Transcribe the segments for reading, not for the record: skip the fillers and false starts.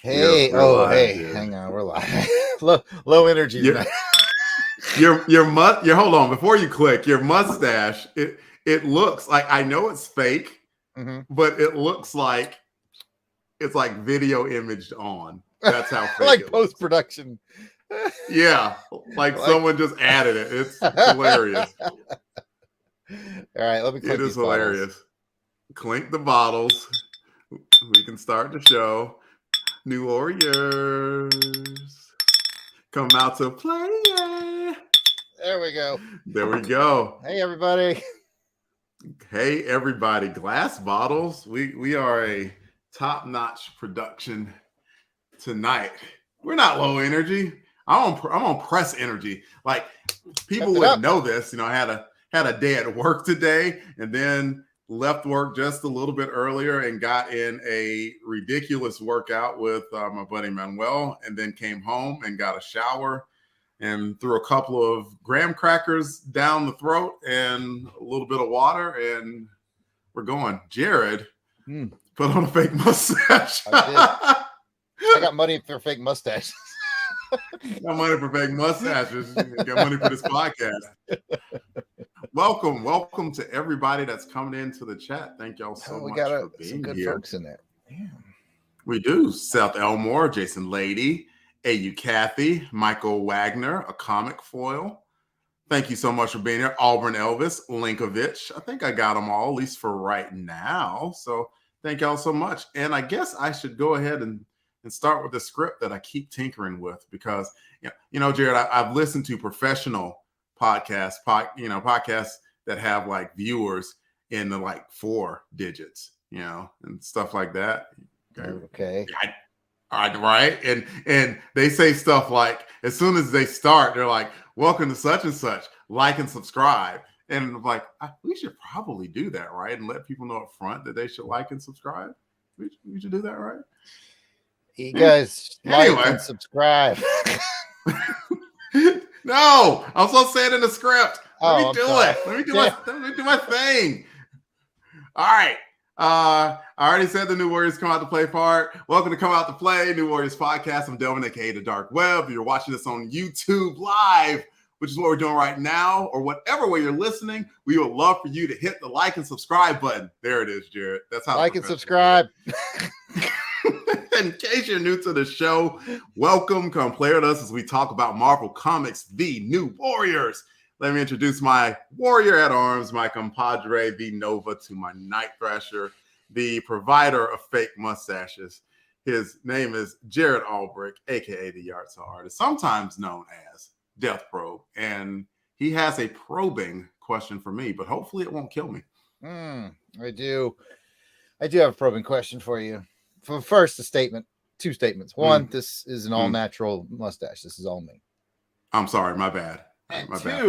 Hey, We're live, hey, dude. hang on, we're live. low energy tonight. Your hold on before you click. Your mustache, it looks like, I know it's fake, but it looks like it's like video imaged on. That's how fake like it post production. Yeah, like someone just added it. It's hilarious. All right, let me clink It is these bottles. hilarious. Clink the bottles. We can start the show. New Warriors come out to play. There we go. There we go. Hey, everybody. Hey, everybody. Glass bottles. We are a top-notch production tonight. We're not low energy. I'm on press energy. Like, people wouldn't know this. You know, I had a day at work today, and then left work just a little bit earlier and got in a ridiculous workout with my buddy Manuel, and then came home and got a shower and threw a couple of graham crackers down the throat and a little bit of water, and we're going. Jarrod put on a fake mustache. I got money for fake mustaches. Got money for fake mustaches. Got money for this podcast. Welcome to everybody that's coming into the chat. Thank y'all so much for being some good here. Folks in there. Yeah. We do. Seth Elmore, Jason Lady, AU Kathy, Michael Wagner, a comic foil. Thank you so much for being here. Auburn Elvis, Linkovich. I think I got them all, at least for right now. So thank y'all so much. And I guess I should go ahead and start with the script that I keep tinkering with, because, you know, Jarrod, I've listened to professional podcasts that have like viewers in the like 4 digits, and stuff like that. Okay. Right. And they say stuff like, as soon as they start, they're like, welcome to such and such, like and subscribe. And I'm like, we should probably do that, right? And let people know up front that they should like and subscribe. We should do that, right? You guys like and subscribe. No, I'm supposed to say it in the script. Let me do it. Let me do my thing. All right. I already said the New Warriors come out to play part. Welcome to Come Out to Play, New Warriors podcast. I'm Delvin, aka The Dark Web. You're watching this on YouTube Live, which is what we're doing right now, or whatever way you're listening. We would love for you to hit the like and subscribe button. There it is, Jarrod. That's how. Like and subscribe. In case you're new to the show, welcome. Come play with us as we talk about Marvel Comics, The New Warriors. Let me introduce my warrior at arms, my compadre, the Nova, to my Night Thrasher, the provider of fake mustaches. His name is Jarrod Albrick, a.k.a. the Yard Sale Artist, sometimes known as Death Probe. And he has a probing question for me, but hopefully it won't kill me. I do have a probing question for you. First, two statements. One, this is an all-natural mustache. This is all me. I'm sorry, my bad. And my two, bad.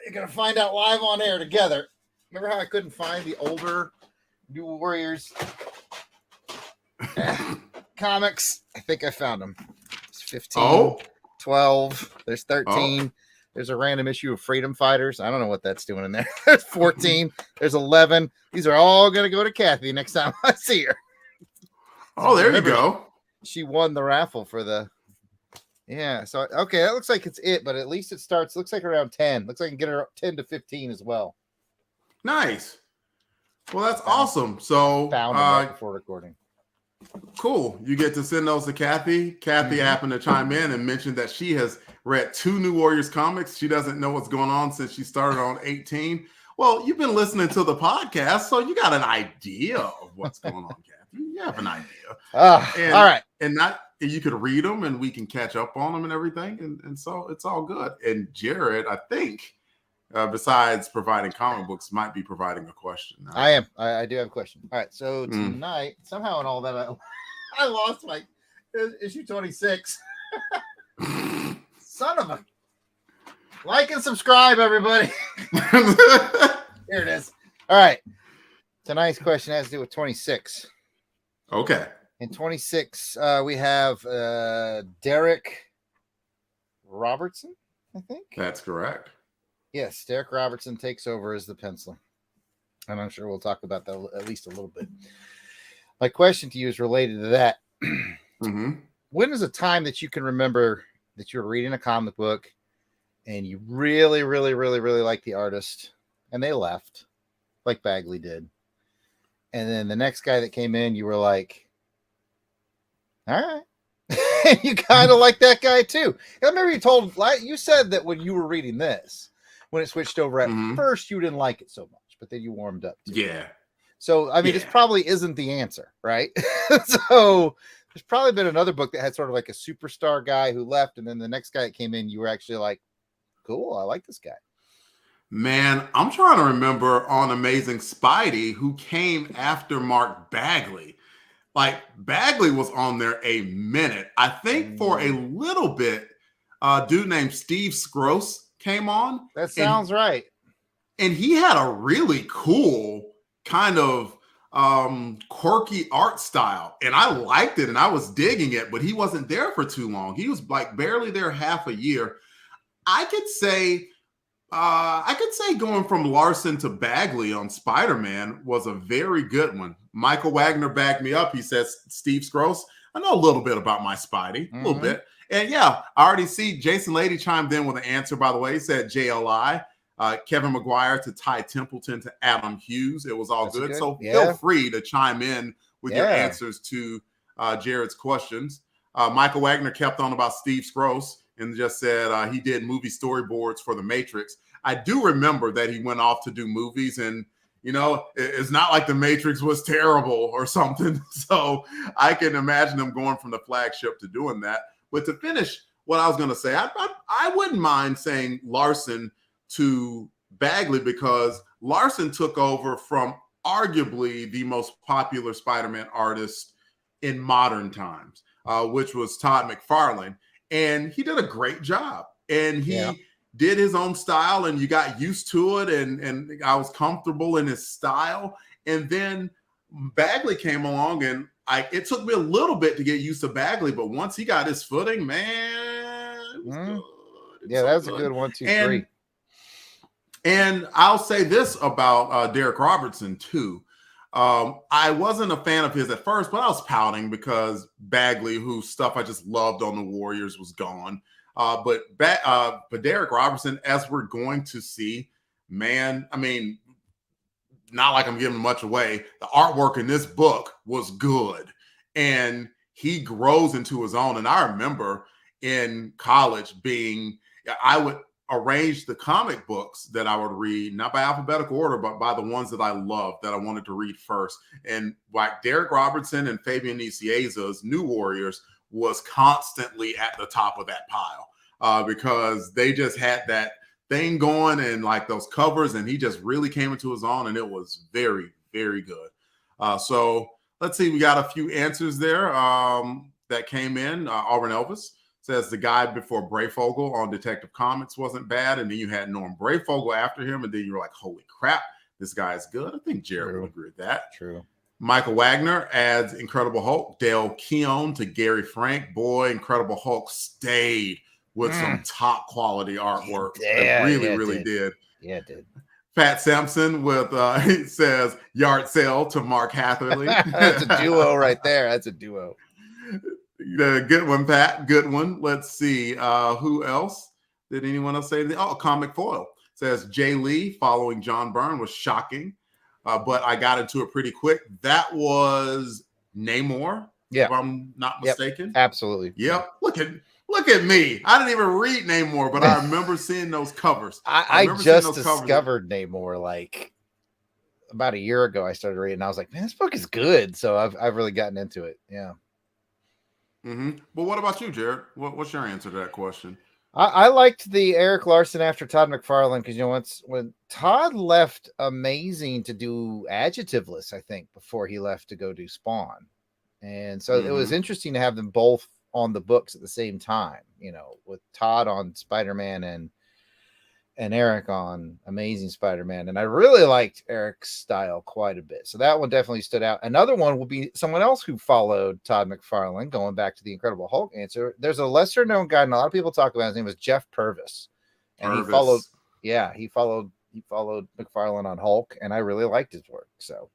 you're going to find out live on air together. Remember how I couldn't find the older New Warriors comics? I think I found them. It's 15, 12, there's 13. There's a random issue of Freedom Fighters. I don't know what that's doing in there. There's 14. There's 11. These are all going to go to Kathy next time I see her. Oh, there you go. She won the raffle for the... Yeah, so, okay, that looks like it's it, but at least it starts, looks like around 10. Looks like I can get her 10 to 15 as well. Nice. Well, that's awesome. So, found them right before recording. Cool. You get to send those to Kathy. Kathy happened to chime in and mention that she has read 2 New Warriors comics. She doesn't know what's going on since she started on 18. Well, you've been listening to the podcast, so you got an idea of what's going on, Kathy. You have an idea. All right. And you could read them and we can catch up on them and everything. And so it's all good. And Jarrod, I think, besides providing comic books, might be providing a question. I am. I do have a question. All right. So tonight, somehow in all that, I lost my issue 26. Son of a... Like and subscribe, everybody. Here it is. All right. Tonight's question has to do with 26. Okay. In 26, we have Derek Robertson, I think. That's correct. Yes, Derek Robertson takes over as the penciler. And I'm sure we'll talk about that at least a little bit. My question to you is related to that. Mm-hmm. When is a time that you can remember that you're reading a comic book and you really, really, really, really like the artist and they left, like Bagley did. And then the next guy that came in, you were like, all right. And you kind of like that guy too. I remember you said that when you were reading this, when it switched over at first, you didn't like it so much, but then you warmed up to it. Yeah. So, I mean, this probably isn't the answer, right? So there's probably been another book that had sort of like a superstar guy who left. And then the next guy that came in, you were actually like, cool, I like this guy. Man, I'm trying to remember on Amazing Spidey who came after Mark Bagley. Like Bagley was on there a minute. I think for a little bit, a dude named Steve Scroce came on. That sounds right. And he had a really cool kind of quirky art style. And I liked it and I was digging it, but he wasn't there for too long. He was like barely there half a year. I could say going from Larson to Bagley on Spider-Man was a very good one. Michael Wagner backed me up. He says, Steve Scroce, I know a little bit about my Spidey, a little bit. And yeah, I already see Jason Lady chimed in with an answer, by the way. He said JLI, Kevin McGuire to Ty Templeton to Adam Hughes. It was all good. So feel free to chime in with your answers to Jarrod's questions. Michael Wagner kept on about Steve Scroce and just said he did movie storyboards for The Matrix. I do remember that he went off to do movies, and you know, it's not like The Matrix was terrible or something. So I can imagine him going from the flagship to doing that. But to finish what I was going to say, I wouldn't mind saying Larson to Bagley, because Larson took over from arguably the most popular Spider-Man artist in modern times, which was Todd McFarlane. And he did a great job. And he did his own style, and you got used to it. And I was comfortable in his style. And then Bagley came along, and it took me a little bit to get used to Bagley, but once he got his footing, man, it was good. Yeah, that's a good 1, 2, 3. And I'll say this about Derek Robertson too. I wasn't a fan of his at first, but I was pouting because Bagley, whose stuff I just loved on the Warriors, was gone. But Derek Robertson, as we're going to see, man, I mean, not like I'm giving much away. The artwork in this book was good, and he grows into his own. And I remember in college I would arrange the comic books that I would read, not by alphabetical order, but by the ones that I loved, that I wanted to read first. And like Derek Robertson and Fabian Nicieza's New Warriors was constantly at the top of that pile because they just had that thing going and like those covers, and he just really came into his own, and it was very, very good. So let's see, we got a few answers there that came in. Auburn Elvis says the guy before Brayfogle on Detective Comics wasn't bad, and then you had Norm Brayfogle after him, and then you were like, holy crap, this guy is good. I think Jarrod would agree with that. True. Michael Wagner adds Incredible Hulk, Dale Keown to Gary Frank. Boy, Incredible Hulk stayed with some top quality artwork. It really did. Yeah, it did. Pat Sampson with he says yard sale to Mark Hatherley. That's a duo right there. That's a duo. Good one, Pat. Good one. Let's see. Who else? Did anyone else say anything? Oh, Comic Foil says Jay Lee following John Byrne was shocking, but I got into it pretty quick. That was Namor, if I'm not mistaken. Absolutely. Yep. Look at me. I didn't even read Namor, but I remember seeing those covers. I just discovered Namor like about a year ago. I started reading, and I was like, man, this book is good. So I've really gotten into it. Yeah. But what about you, Jarrod? What's your answer to that question? I liked the Eric Larson after Todd McFarlane, because, you know, when Todd left Amazing to do Adjectiveless, I think, before he left to go do Spawn. And so it was interesting to have them both on the books at the same time, you know, with Todd on Spider-Man and Eric on Amazing Spider-Man. And I really liked Eric's style quite a bit. So that one definitely stood out. Another one will be someone else who followed Todd McFarlane, going back to the Incredible Hulk answer. There's a lesser known guy, and a lot of people talk about his name, was Jeff Purvis. And he followed McFarlane on Hulk, and I really liked his work. So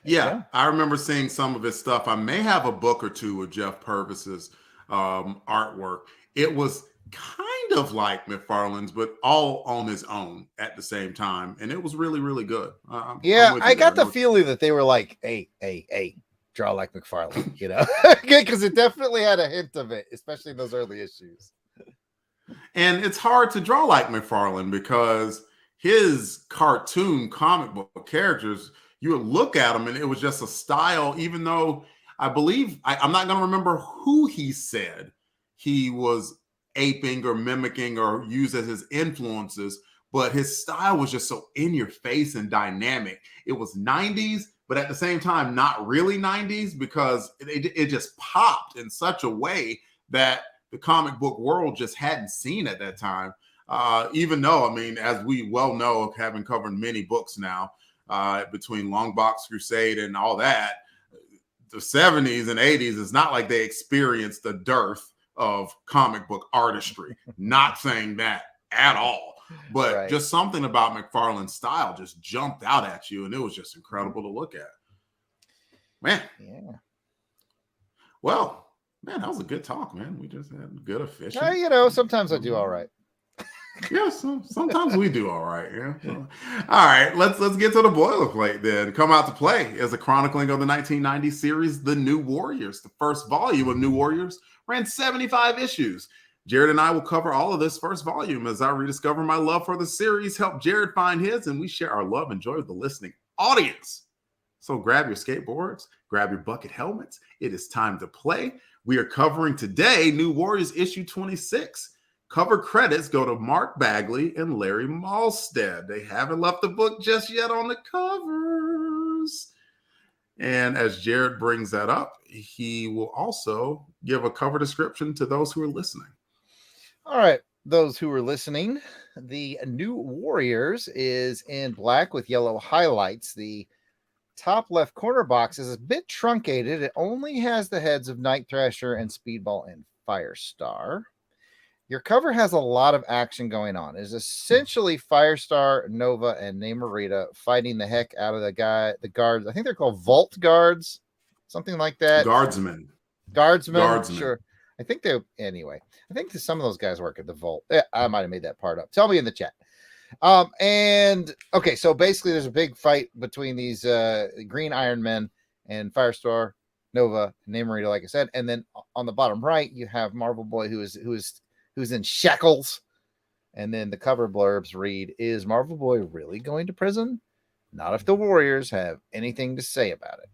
Yeah, I remember seeing some of his stuff. I may have a book or two of Jeff Purvis's artwork. It was kind of like McFarlane's, but all on his own at the same time, and it was really, really good. I'm with you I got there. the feeling that they were like, hey, draw like McFarlane, because it definitely had a hint of it, especially in those early issues. And it's hard to draw like McFarlane because his cartoon comic book characters, you would look at them and it was just a style, even though I believe, I'm not going to remember who he said he was aping or mimicking or used as his influences, but his style was just so in your face and dynamic. It was 90s, but at the same time, not really 90s because it just popped in such a way that the comic book world just hadn't seen at that time. Even though, I mean, as we well know, having covered many books now, between Longbox Crusade and all that, the 70s and 80s, it's not like they experienced the dearth of comic book artistry. Not saying that at all, but just something about McFarlane's style just jumped out at you, and it was just incredible to look at. Man. Yeah. Well, man, that was a good talk, man. We just had good efficient. Sometimes I do all right. Yeah, sometimes we do all right. Yeah. Well, all right, let's get to the boilerplate then. Come Out to Play is a chronicling of the 1990 series, The New Warriors. The first volume of New Warriors ran 75 issues. Jarrod and I will cover all of this first volume as I rediscover my love for the series, help Jarrod find his, and we share our love and joy with the listening audience. So grab your skateboards, grab your bucket helmets. It is time to play. We are covering today New Warriors issue 26. Cover credits go to Mark Bagley and Larry Malstead. They haven't left the book just yet on the covers. And as Jarrod brings that up, he will also give a cover description to those who are listening. All right, those who are listening, the New Warriors is in black with yellow highlights. The top left corner box is a bit truncated. It only has the heads of Night Thrasher and Speedball and Firestar. Your cover has a lot of action going on. It's essentially Firestar, Nova, and Namorita fighting the heck out of the guards. I think they're called Vault Guards, something like that. Guardsmen. Sure. I think I think some of those guys work at the Vault. Yeah, I might have made that part up. Tell me in the chat. And okay, so basically there's a big fight between these Green Iron Men and Firestar, Nova, and Namorita, like I said. And then on the bottom right, you have Marvel Boy who's in shackles. And then the cover blurbs read, is Marvel Boy really going to prison? Not if the Warriors have anything to say about it.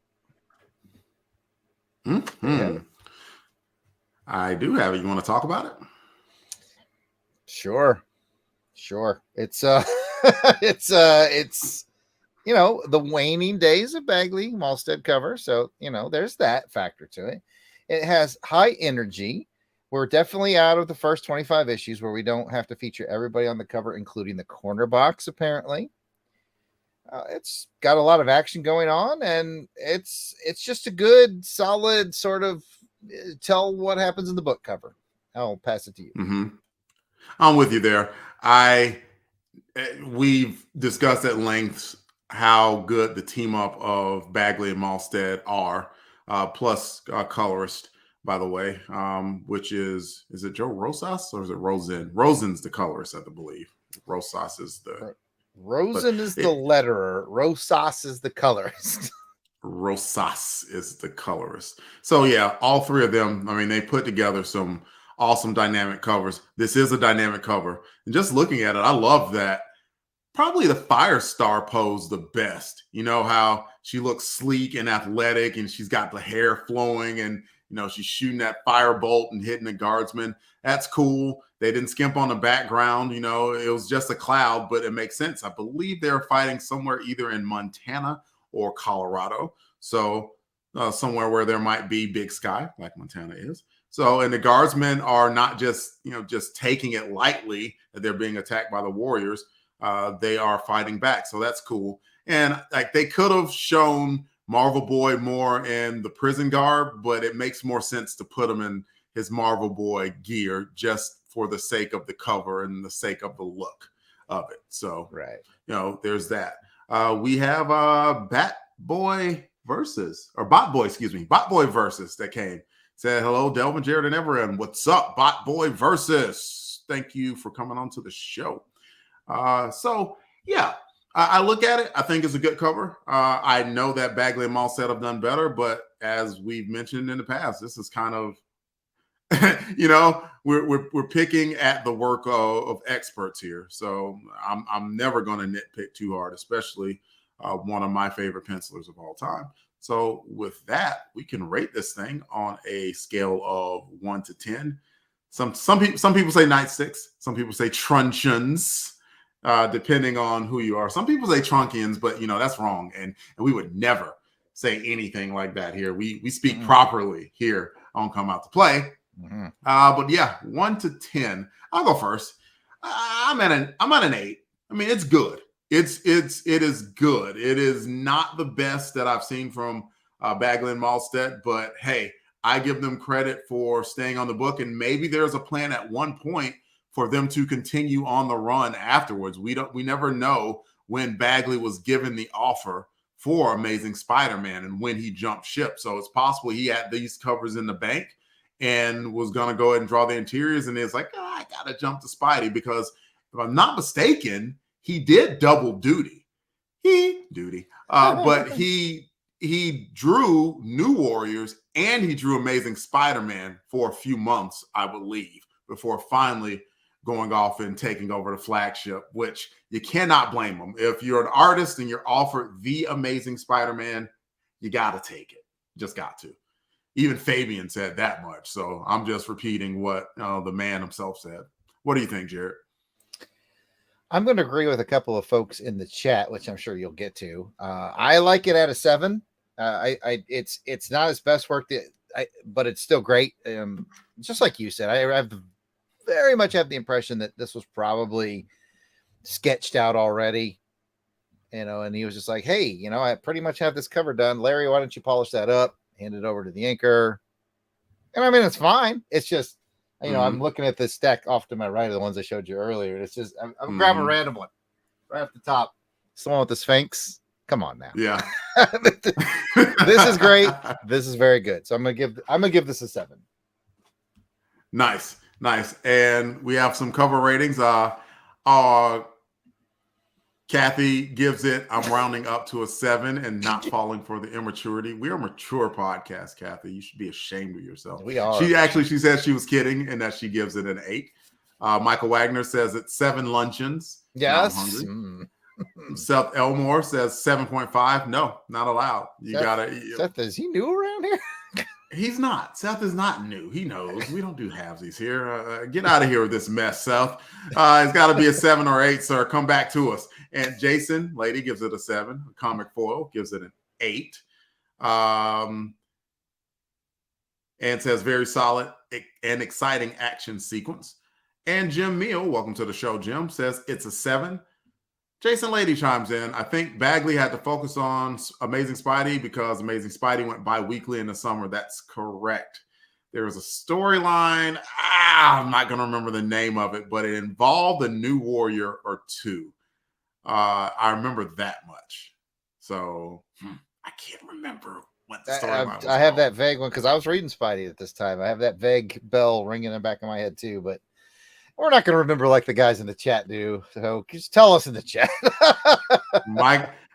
Mm-hmm. I do have it. You want to talk about it? Sure. It's it's the waning days of Bagley Malstead cover. So, there's that factor to it. It has high energy. We're definitely out of the first 25 issues where we don't have to feature everybody on the cover, including the corner box, apparently. It's got a lot of action going on, and it's just a good, solid sort of tell what happens in the book cover. I'll pass it to you. Mm-hmm. I'm with you there. We've discussed at length how good the team up of Bagley and Malstead are, plus colorist, by the way, which is it Joe Rosas or is it Rosen? Rosen's the colorist, I believe. Rosas is the Rosen is the letterer. Rosas is the colorist. Rosas is the colorist. So yeah, all three of them, I mean, they put together some awesome dynamic covers. This is a dynamic cover. And just looking at it, I love that. Probably the Firestar pose the best. You know how she looks sleek and athletic and she's got the hair flowing and she's shooting that firebolt and hitting the guardsman. That's cool. They didn't skimp on the background. It was just a cloud, but it makes sense. I believe they're fighting somewhere either in Montana or Colorado. So somewhere where there might be big sky like Montana is. So, and the guardsmen are not just taking it lightly that they're being attacked by the Warriors. They are fighting back. So that's cool. And like they could have shown Marvel Boy more in the prison garb, but it makes more sense to put him in his Marvel Boy gear just for the sake of the cover and the sake of the look of it. So, right. There's that. We have Bat Boy versus, or Bot Boy, excuse me, Bot Boy versus that came. Said, hello, Delvin, Jarrod, and everyone. What's up, Bot Boy versus? Thank you for coming on to the show. So, yeah, I look at it. I think it's a good cover. I know that Bagley and Malstead have done better, but as we've mentioned in the past, this is kind of, we're picking at the work of experts here. So I'm never going to nitpick too hard, especially one of my favorite pencilers of all time. So with that, we can rate this thing on a scale of 1 to 10. Some people say night six. Some people say truncheons, depending on who you are. Some people say trunkians, but that's wrong, and we would never say anything like that here. We speak properly here on Come Out to Play. But yeah, 1 to 10. I'll go first. I'm at an 8. I mean, it's good. It is good. It is not the best that I've seen from Bagley and Malstead, but hey, I give them credit for staying on the book, and maybe there's a plan at one point for them to continue on the run afterwards. We never know when Bagley was given the offer for Amazing Spider-Man and when he jumped ship. So it's possible he had these covers in the bank and was going to go ahead and draw the interiors, and it's like, I got to jump to Spidey, because if I'm not mistaken, he did double duty. But he drew New Warriors and he drew Amazing Spider-Man for a few months, I believe, before finally going off and taking over the flagship, which you cannot blame him. If you're an artist and you're offered the Amazing Spider-Man, you got to take it. Just got to. Even Fabian said that much. So I'm just repeating what the man himself said. What do you think, Jarrod? I'm going to agree with a couple of folks in the chat, which I'm sure you'll get to. I like it at a 7. It's not his best work, but it's still great. Just like you said, I very much have the impression that this was probably sketched out already, and he was just like, hey, I pretty much have this cover done. Larry, why don't you polish that up? Hand it over to the inker. And I mean, it's fine. It's just, I'm looking at this stack off to my right of the ones I showed you earlier. It's just, I'm grabbing a random one right off the top. It's the one with the Sphinx. Come on now. Yeah. This is great. This is very good. So I'm gonna give this a 7. Nice. And we have some cover ratings. Kathy gives it, I'm rounding up to a 7 and not falling for the immaturity. We're a mature podcast, Kathy. You should be ashamed of yourself. We are. She said she was kidding and that she gives it an 8. Michael Wagner says it's 7 luncheons. Yes. Seth Elmore says 7.5. No, not allowed. Seth, is he new around here? He's not. Seth is not new. He knows. We don't do halvesies here. Get out of here with this mess, Seth. It's got to be a 7 or 8, sir. Come back to us. And Jason, lady, gives it a 7. Comic Foil gives it an 8. And says very solid and exciting action sequence. And Jim Meal, welcome to the show, Jim, says it's a 7. Jason Lady chimes in. I think Bagley had to focus on Amazing Spidey because Amazing Spidey went bi-weekly in the summer. That's correct. There was a storyline. I'm not going to remember the name of it, but it involved a New Warrior or 2. I remember that much. So I can't remember what the storyline was. I have that vague one because I was reading Spidey at this time. I have that vague bell ringing in the back of my head too, but we're not going to remember like the guys in the chat do. So just tell us in the chat.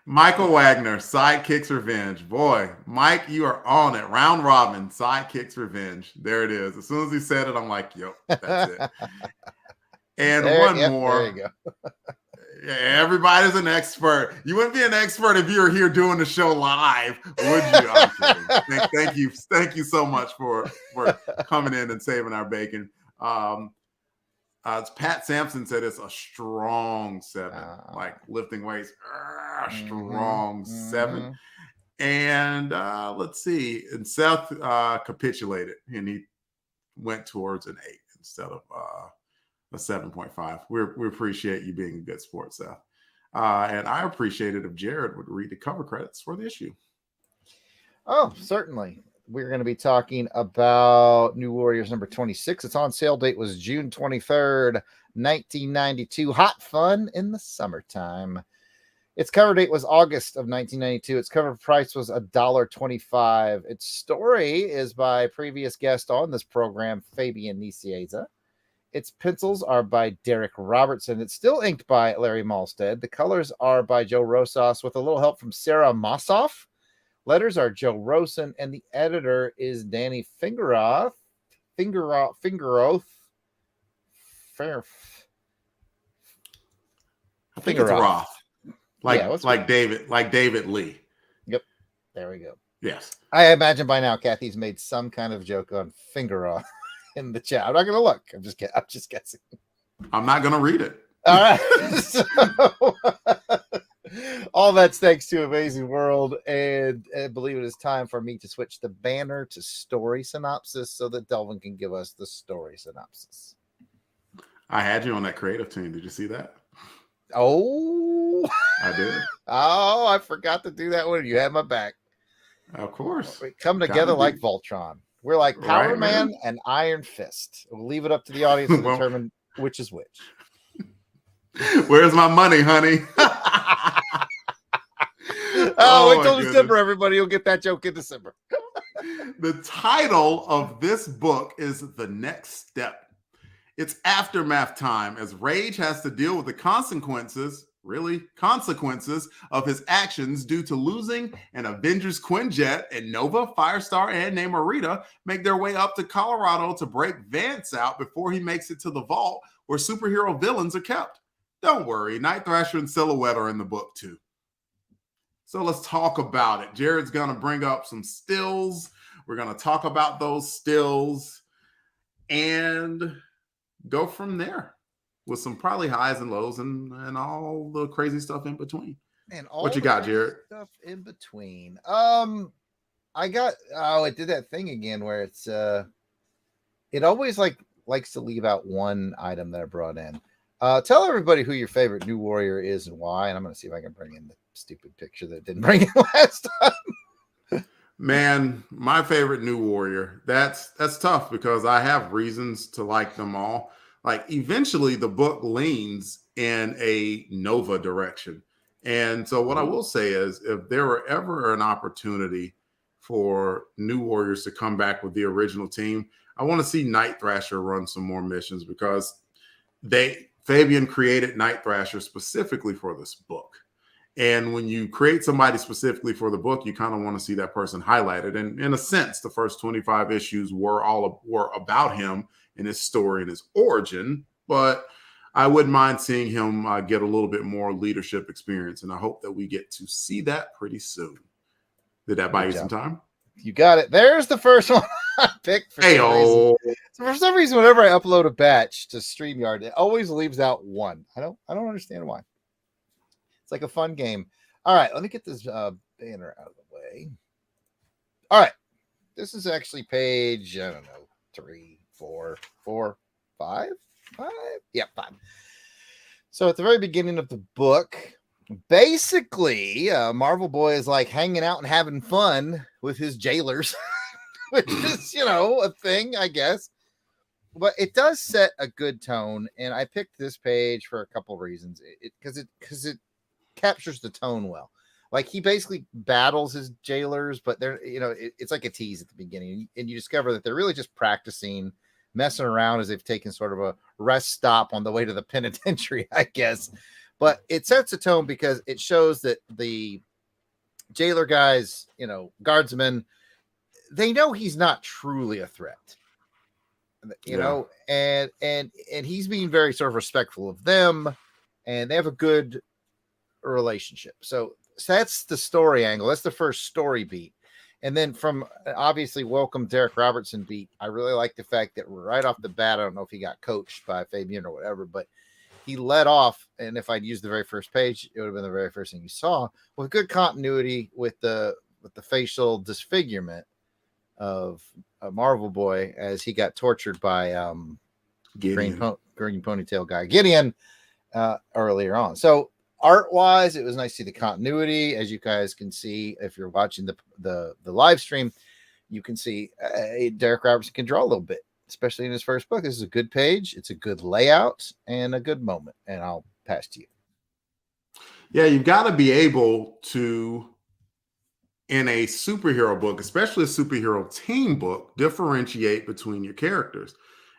Michael Wagner, Sidekicks Revenge. Boy, Mike, you are on it. Round robin, Sidekicks Revenge. There it is. As soon as he said it, I'm like, yep, that's it. And more. There you go. Yeah, everybody's an expert. You wouldn't be an expert if you were here doing the show live, would you? I'm kidding. Thank you so much for coming in and saving our bacon. Pat Sampson said it's a strong 7, like lifting weights, strong 7. And let's see, and Seth capitulated and he went towards an 8 instead of a 7.5. We appreciate you being a good sport, Seth. And I appreciate it if Jarrod would read the cover credits for the issue. Oh, certainly. We're going to be talking about New Warriors number 26. Its on sale date was June 23rd, 1992. Hot fun in the summertime. Its cover date was August of 1992. Its cover price was $1.25. Its story is by previous guest on this program, Fabian Nicieza. Its pencils are by Derek Robertson. It's still inked by Larry Malstead. The colors are by Joe Rosas with a little help from Sarah Mossoff. Letters are Joe Rosen, and the editor is Danny Fingeroth. Fingeroth. I think it's Roth. Like David Lee. Yep. There we go. Yes. I imagine by now Kathy's made some kind of joke on Fingeroth in the chat. I'm not going to look. I'm just guessing. I'm not going to read it. All right. So, all that's thanks to Amazing World. And I believe it is time for me to switch the banner to story synopsis so that Delvin can give us the story synopsis. I had you on that creative team. Did you see that? Oh, I did. Oh, I forgot to do that one. You had my back. Of course. We come together like Voltron. We're like Power Man and Iron Fist. We'll leave it up to the audience to determine which is which. Where's my money, honey? Wait till December, everybody. You'll get that joke in December. The title of this book is The Next Step. It's aftermath time as Rage has to deal with the consequences of his actions due to losing an Avengers Quinjet, and Nova, Firestar, and Namorita make their way up to Colorado to break Vance out before he makes it to the vault where superhero villains are kept. Don't worry, Night Thrasher and Silhouette are in the book too. So let's talk about it. Jarrod's going to bring up some stills. We're going to talk about those stills and go from there with some probably highs and lows and all the crazy stuff in between. And all what you got, Jarrod? Stuff in between. I got it did that thing again where it's it always likes to leave out one item that I brought in. Tell everybody who your favorite new warrior is and why, and I'm going to see if I can bring in the stupid picture that didn't bring in last time. Man, my favorite new warrior. That's tough because I have reasons to like them all. Like eventually the book leans in a Nova direction. And so what I will say is if there were ever an opportunity for new warriors to come back with the original team, I want to see Night Thrasher run some more missions because Fabian created Night Thrasher specifically for this book. And when you create somebody specifically for the book, you kind of want to see that person highlighted. And in a sense, the first 25 issues were about him and his story and his origin. But I wouldn't mind seeing him get a little bit more leadership experience. And I hope that we get to see that pretty soon. Did that buy you some time? You got it. There's the first one I picked. For some reason, whenever I upload a batch to StreamYard, it always leaves out one. I don't understand why. It's like a fun game. All right, let me get this banner out of the way. All right, this is actually page, I don't know, 3, 4, 5? Yeah, 5. So at the very beginning of the book, basically, Marvel Boy is like hanging out and having fun with his jailers, which is, a thing, I guess. But it does set a good tone, and I picked this page for a couple reasons. Because it captures the tone well. Like he basically battles his jailers, but they're it's like a tease at the beginning, and you discover that they're really just practicing, messing around as they've taken sort of a rest stop on the way to the penitentiary, I guess. But it sets a tone because it shows that the jailer guys, guardsmen, they know he's not truly a threat. And he's being very sort of respectful of them, and they have a good relationship. So that's the story angle. That's the first story beat. And then from obviously welcome Derek Robertson beat, I really like the fact that right off the bat, I don't know if he got coached by Fabian or whatever, but he led off, and if I'd used the very first page, it would have been the very first thing you saw, with good continuity with the facial disfigurement of a Marvel Boy as he got tortured by green ponytail guy Gideon earlier on. So art-wise, it was nice to see the continuity. As you guys can see, if you're watching the live stream, you can see Derek Robertson can draw a little bit, especially in his first book. This is a good page. It's a good layout and a good moment. And I'll pass to you. Yeah, you've got to be able to, in a superhero book, especially a superhero team book, differentiate between your characters.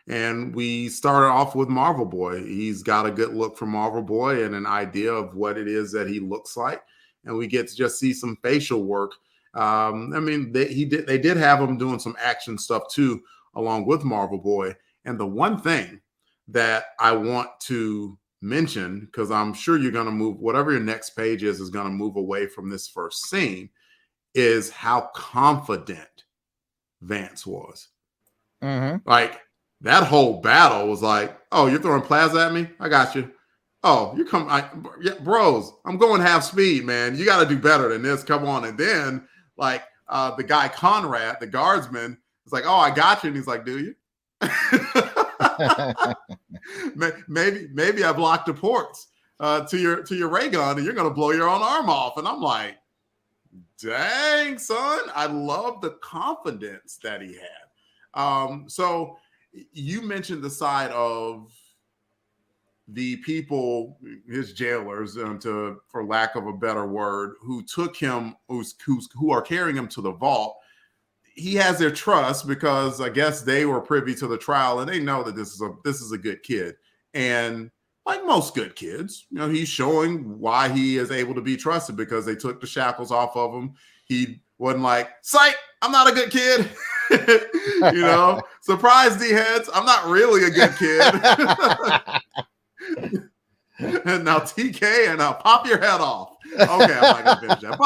And we started off with Marvel Boy. He's got a good look for Marvel Boy and an idea of what it is that he looks like. And we get to just see some facial work. I mean, they did have him doing some action stuff too, along with Marvel Boy. And the one thing that I want to mention, because I'm sure you're going to move, whatever your next page is going to move away from this first scene, is how confident Vance was. Mm-hmm. Like, that whole battle was like, oh, you're throwing plaza at me? I got you. Oh, you come, yeah, bros, I'm going half speed, man. You got to do better than this. Come on. And then, like, the guy Conrad, the guardsman, is like, oh, I got you. And he's like, do you? maybe I blocked the ports to your ray gun, and you're going to blow your own arm off. And I'm like, dang, son, I love the confidence that he had. So you mentioned the side of the people, his jailers, for lack of a better word, who took him, who are carrying him to the vault. He has their trust because I guess they were privy to the trial and they know that this is a good kid. And like most good kids, he's showing why he is able to be trusted because they took the shackles off of him. He wasn't like, psych, I'm not a good kid. Surprise, D-heads, I'm not really a good kid. And now TK, and I'll pop your head off. Okay, I'm not gonna finish that.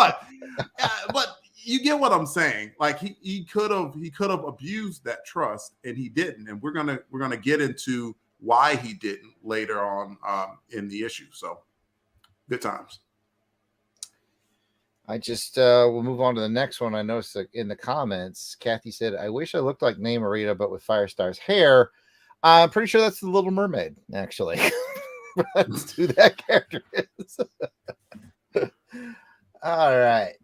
But you get what I'm saying. Like he could have abused that trust, and he didn't. And we're gonna get into why he didn't later on in the issue. So good times. I just we'll move on to the next one. I noticed in the comments, Kathy said, "I wish I looked like Namorita, but with Firestar's hair." I'm pretty sure that's the Little Mermaid, actually. That's who that character is. All right.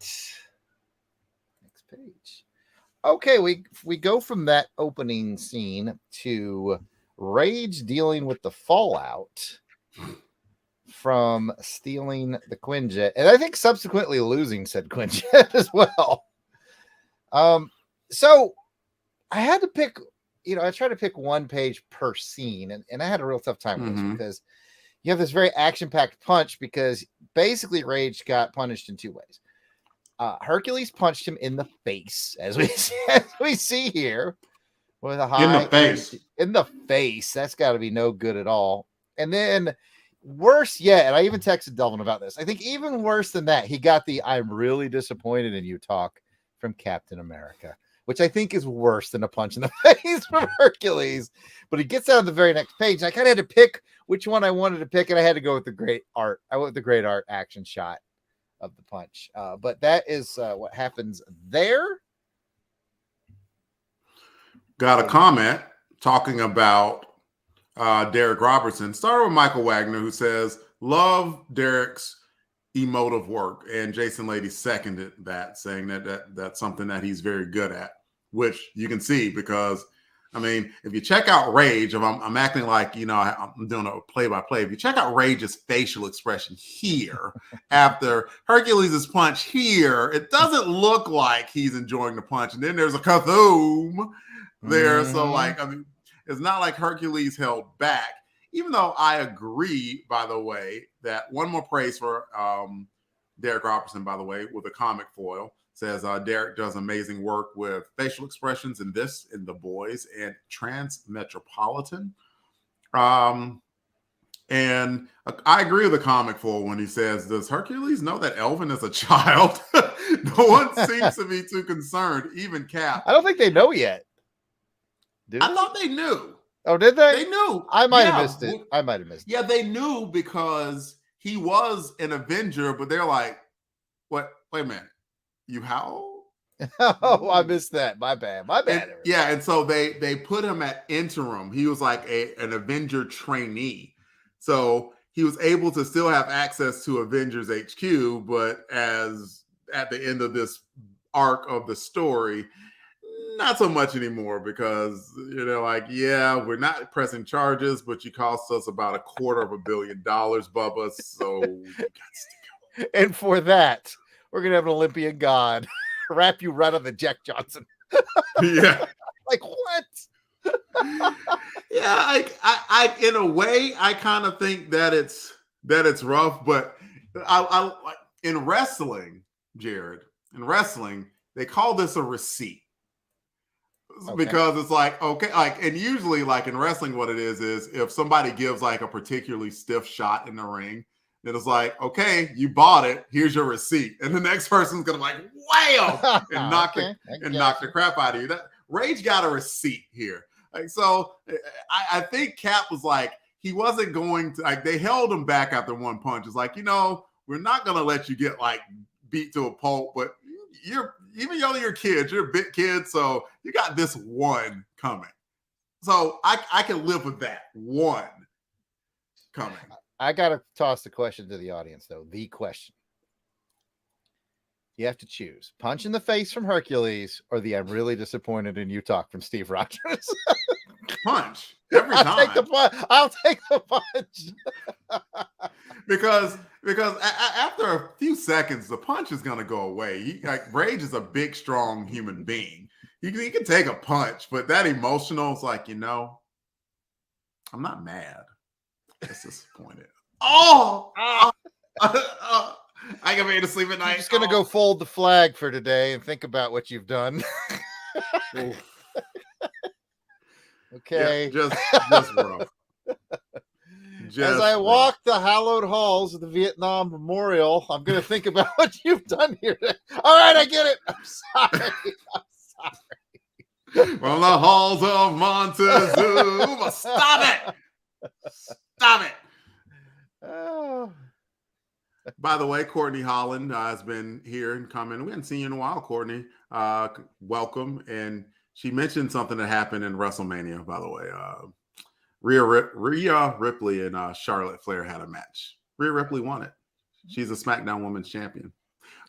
Next page. Okay, we go from that opening scene to Rage dealing with the fallout from stealing the Quinjet, and I think subsequently losing said Quinjet as well. So I had to pick, I tried to pick one page per scene, and I had a real tough time with this because you have this very action-packed punch because basically Rage got punished in two ways. Hercules punched him in the face, as we see here, with a high in the face. That's got to be no good at all. And then worse yet, and I even texted Delvin about this. I think even worse than that, he got the "I'm really disappointed in you" talk from Captain America, which I think is worse than a punch in the face from Hercules. But he gets out of the very next page. And I kind of had to pick which one I wanted to pick, and I had to go with the great art. I went with the great art action shot of the punch. But that is what happens there. Got a comment talking about Derek Robertson. Started with Michael Wagner, who says, love Derek's emotive work. And Jason Lady seconded that, saying that's something that he's very good at, which you can see because, I mean, if you check out Rage, if I'm acting like, I'm doing a play-by-play. If you check out Rage's facial expression here after Hercules' punch here, it doesn't look like he's enjoying the punch. And then there's a kathoom there. So, it's not like Hercules held back, even though I agree, by the way, that one more praise for Derek Robertson, by the way, with a comic foil. Says Derek does amazing work with facial expressions in The Boys and Transmetropolitan. And I agree with the comic foil when he says, does Hercules know that Elvin is a child? No one seems to be too concerned, even Cap. I don't think they know yet. I thought they knew. Oh, did they? They knew. I might have missed it. Yeah, they knew because he was an Avenger, but they're like, what? Wait a minute. You how? Oh, I missed that. My bad. And so they put him at interim. He was like an Avenger trainee. So he was able to still have access to Avengers HQ, but as at the end of this arc of the story, not so much anymore because, we're not pressing charges, but you cost us about $250 million, Bubba. So you got to stick And for that, we're gonna have an Olympian god wrap you right on the Jack Johnson. Yeah. Like what? Yeah, I in a way, I kind of think that it's rough, but I in wrestling, Jarrod, in wrestling, they call this a receipt. Okay. Because it's like, okay, like, and usually like in wrestling, what it is if somebody gives like a particularly stiff shot in the ring, then it's like, okay, you bought it, here's your receipt. And the next person's gonna like wham and knock the crap out of you. That Rage got a receipt here. Like, so I think Cap was like, he wasn't going to, like, they held him back after one punch. It's like, we're not gonna let you get like beat to a pulp, but even though you're kids, you're a big kid, so you got this one coming. So I can live with that one coming. I gotta toss the question to the audience, though. The question. You have to choose punch in the face from Hercules or the I'm really disappointed in you talk from Steve Rogers. Punch every time. I'll take the punch. because after a few seconds, the punch is gonna go away. Rage is a big, strong human being. He can take a punch, but that emotional is like, I'm not mad. Just disappointed. I got made to sleep at night. I'm just gonna go fold the flag for today and think about what you've done. Okay. Yeah, just rough. As I walk the hallowed halls of the Vietnam Memorial, I'm going to think about what you've done here. All right, I get it. I'm sorry. From the halls of Montezuma. Stop it. Oh. By the way, Courtney Holland has been here and commenting. We haven't seen you in a while, Courtney. Welcome. And she mentioned something that happened in WrestleMania, by the way. Rhea Ripley and Charlotte Flair had a match. Rhea Ripley won it. She's a SmackDown Women's Champion.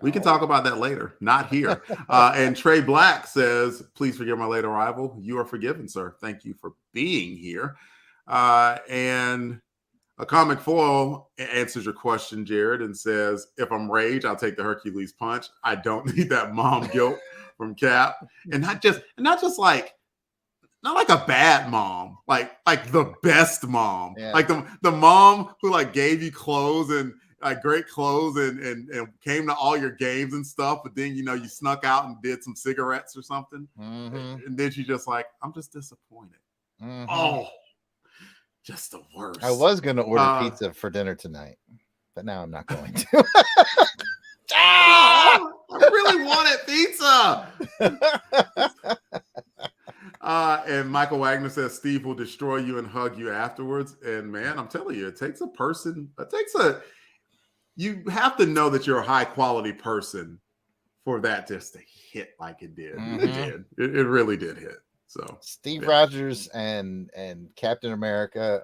We can talk about that later, not here. And Trey Black says, please forgive my late arrival. You are forgiven, sir. Thank you for being here. And a comic foil answers your question, Jarrod, and says, if I'm Rage, I'll take the Hercules punch. I don't need that mom guilt from Cap. And not like a bad mom, like the best mom, like the mom who like gave you clothes and like great clothes and came to all your games and stuff, but then you snuck out and did some cigarettes or something, and then she's just like, I'm just disappointed. Oh, just the worst. I was going to order pizza for dinner tonight, but now I'm not going to. I really wanted pizza. And Michael Wagner says Steve will destroy you and hug you afterwards. And man, I'm telling you, you have to know that you're a high quality person for that just to hit like it did. It did. It really did hit. So Steve Rogers and Captain America,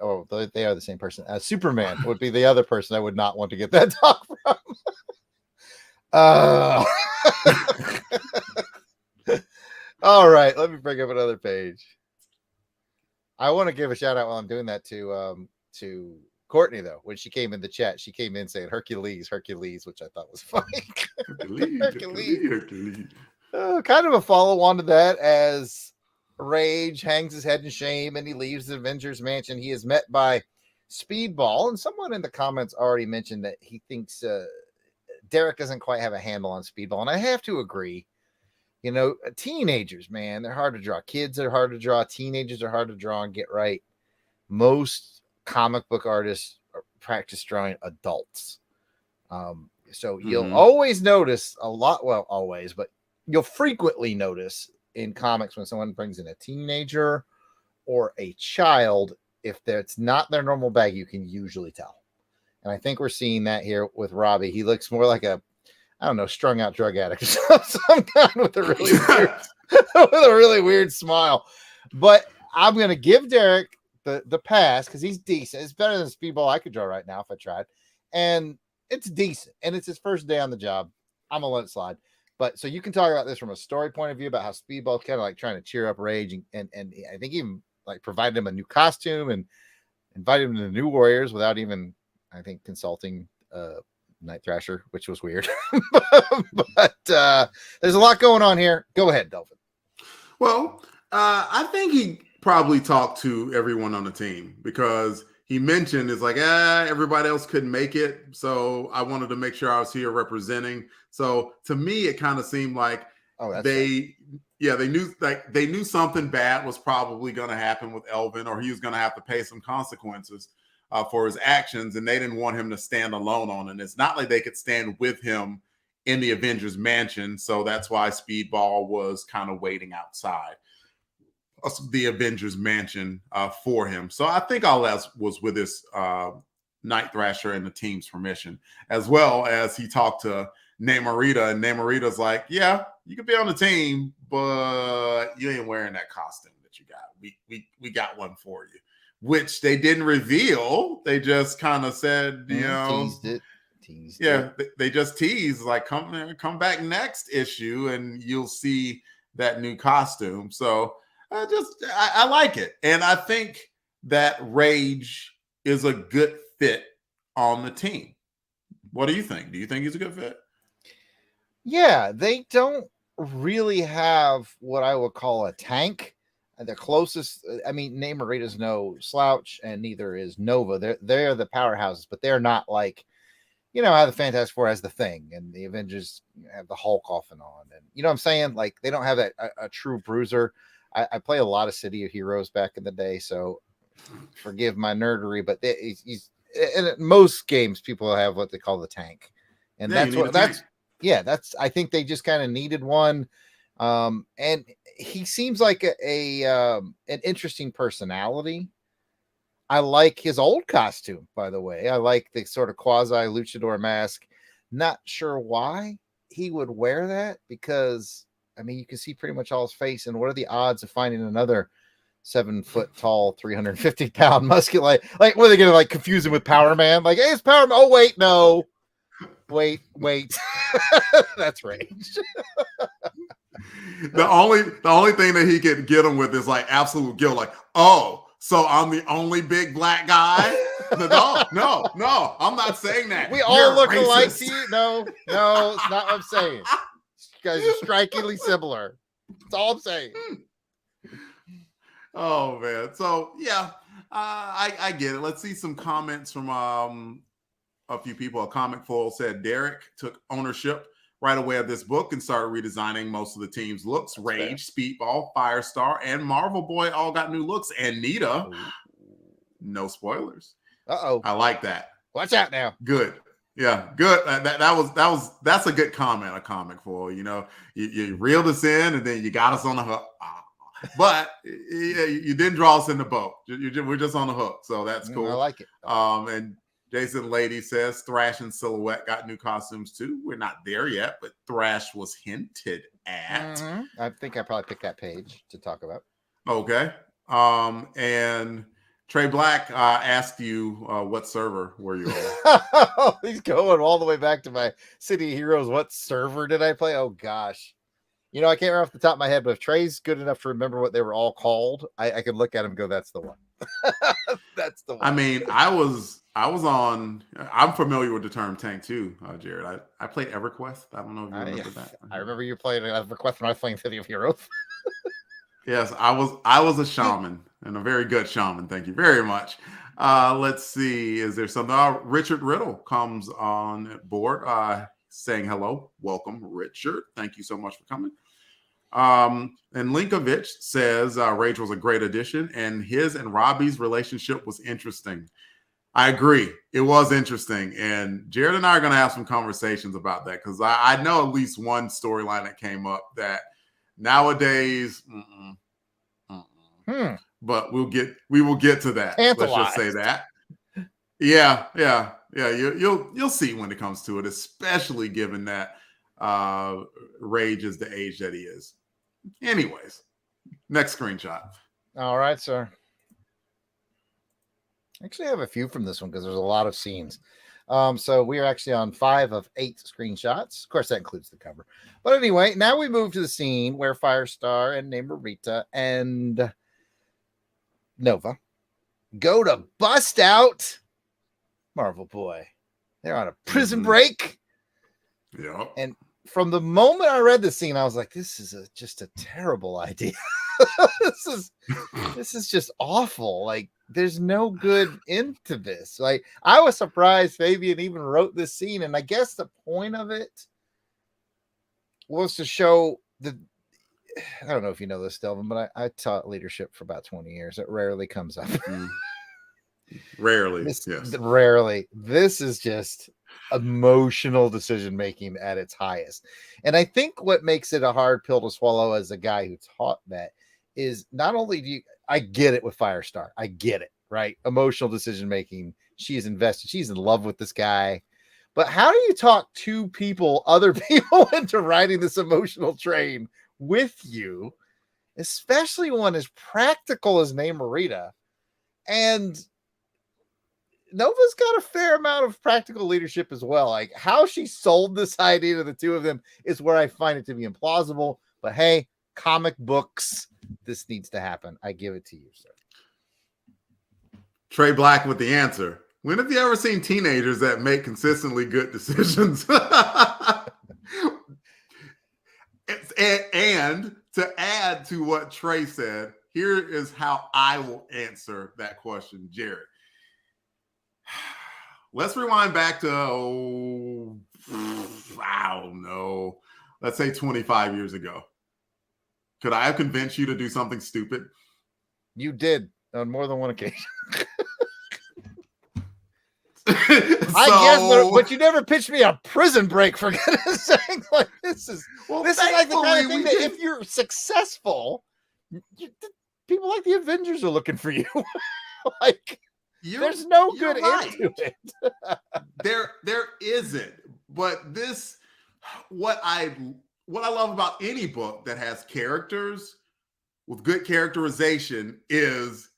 they are the same person. Superman would be the other person I would not want to get that talk from. All right, let me bring up another page. I want to give a shout out while I'm doing that to Courtney, though. When she came in the chat, she came in saying Hercules, which I thought was funny. Hercules. Kind of a follow on to that, as Rage hangs his head in shame and he leaves the Avengers Mansion. He is met by Speedball, and someone in the comments already mentioned that he thinks Derek doesn't quite have a handle on Speedball, and I have to agree. Teenagers, man, they're hard to draw. Kids are hard to draw. Teenagers are hard to draw and get right. Most comic book artists practice drawing adults. So you'll always notice but you'll frequently notice in comics when someone brings in a teenager or a child, if that's not their normal bag, you can usually tell. And I think we're seeing that here with Robbie. He looks more like strung out drug addict or some kind with a really weird smile. But I'm going to give Derek the pass because he's decent. It's better than Speedball I could draw right now if I tried. And it's decent. And it's his first day on the job. I'm going to let it slide. But so you can talk about this from a story point of view about how Speedball kind of like trying to cheer up Rage and I think even like provided him a new costume and invited him to the New Warriors without even, I think, consulting Night Thrasher, which was weird. but there's a lot going on here. Go ahead, Delvin. Well, I think he probably talked to everyone on the team because he mentioned it's like, everybody else couldn't make it. So I wanted to make sure I was here representing. So to me, it kind of seemed like they knew something bad was probably going to happen with Elvin, or he was going to have to pay some consequences for his actions. And they didn't want him to stand alone on it. It's not like they could stand with him in the Avengers Mansion. So that's why Speedball was kind of waiting outside the Avengers Mansion for him. So I think all that was with this Night Thrasher and the team's permission, as well as he talked to Namorita, and Namorita's like, yeah, you could be on the team, but you ain't wearing that costume that you got. We got one for you, which they didn't reveal. They just kind of said, teased it. They just teased like, come back next issue and you'll see that new costume. So I like it. And I think that Rage is a good fit on the team. What do you think? Do you think he's a good fit? Yeah, they don't really have what I would call a tank. The closest, I mean, Namorita's no slouch, and neither is Nova. They're the powerhouses, but they're not like, how the Fantastic Four has the Thing, and the Avengers have the Hulk off and on, and you know what I'm saying? Like, they don't have a true bruiser. I play a lot of City of Heroes back in the day, so forgive my nerdery, but he's in most games people have what they call the tank, and I think they just kind of needed one. And he seems like an interesting personality. I like his old costume, by the way. I like the sort of quasi luchador mask. Not sure why he would wear that, because I mean, you can see pretty much all his face. And what are the odds of finding another 7 foot tall, 350 pound muscular? Like, what are they going to like confuse him with Power Man? Like, hey, it's Power Man. Oh, wait, no. Wait. That's Rage. The only thing that he could get him with is like absolute guilt. Like, oh, so I'm the only big black guy? No, I'm not saying that. We all look alike to you? No, it's not what I'm saying. You guys are strikingly similar. That's all I'm saying. Oh man. So yeah, I get it. Let's see some comments from a few people. A comic foil said Derek took ownership right away of this book and started redesigning most of the team's looks. That's Rage, fair. Speedball, Firestar, and Marvel Boy all got new looks. And Nita, no spoilers. I like that. Watch out now. Good. Yeah, good. That's a good comment. A comic foil. You reeled us in, and then you got us on the hook. But you didn't draw us in the boat. We're just on the hook, so that's cool. I like it. And Jason Lady says Thrash and Silhouette got new costumes too. We're not there yet, but Thrash was hinted at. Mm-hmm. I think I probably picked that page to talk about. Okay. And Trey Black asked you what server were you on? He's going all the way back to my City of Heroes. What server did I play? Oh gosh. I can't remember off the top of my head, but if Trey's good enough to remember what they were all called, I could look at him and go, that's the one. That's the one. I mean, I was on, I'm familiar with the term tank too, Jarrod. I played EverQuest. I don't know if you remember that. I remember you playing EverQuest when I was playing City of Heroes. Yes, I was a shaman, and a very good shaman. Thank you very much. Let's see. Is there something? Richard Riddle comes on board saying hello. Welcome, Richard. Thank you so much for coming. And Linkovich says Rage was a great addition, and his and Robbie's relationship was interesting. I agree. It was interesting. And Jarrod and I are going to have some conversations about that, because I know at least one storyline that came up that nowadays, but we will get to that. Tantalized. Let's just say that. Yeah. You'll see when it comes to it, especially given that Rage is the age that he is. Anyways, next screenshot. All right, sir. Actually, I have a few from this one because there's a lot of scenes. So we are actually on 5 of 8 screenshots. Of course, that includes the cover. But anyway, now we move to the scene where Firestar and Namorita and Nova go to bust out Marvel Boy. They're on a prison break. Yeah. And from the moment I read the scene, I was like, this is just a terrible idea. this is just awful. Like, there's no good into this. Like, I was surprised Fabian even wrote this scene. And I guess the point of it was to show I don't know if you know this, Delvin, but I taught leadership for about 20 years. It rarely comes up. Rarely. Yes. Rarely. This is just emotional decision making at its highest. And I think what makes it a hard pill to swallow as a guy who taught that is not only I get it with Firestar. I get it, right? Emotional decision making. She's invested. She's in love with this guy. But how do you talk other people into riding this emotional train with you, especially one as practical as Namorita? And Nova's got a fair amount of practical leadership as well. Like, how she sold this idea to the two of them is where I find it to be implausible. But hey, comic books, this needs to happen. I give it to you, sir. Trey Black with the answer. When have you ever seen teenagers that make consistently good decisions? And to add to what Trey said, here is how I will answer that question, Jarrod. Let's rewind back to, I don't know, let's say 25 years ago. Could I have convinced you to do something stupid? You did on more than one occasion. I guess, but you never pitched me a prison break, for goodness sake. Like, this is like the kind of thing that if you're successful, people like the Avengers are looking for you. Like, there's no good into it. There isn't. But what I love about any book that has characters with good characterization is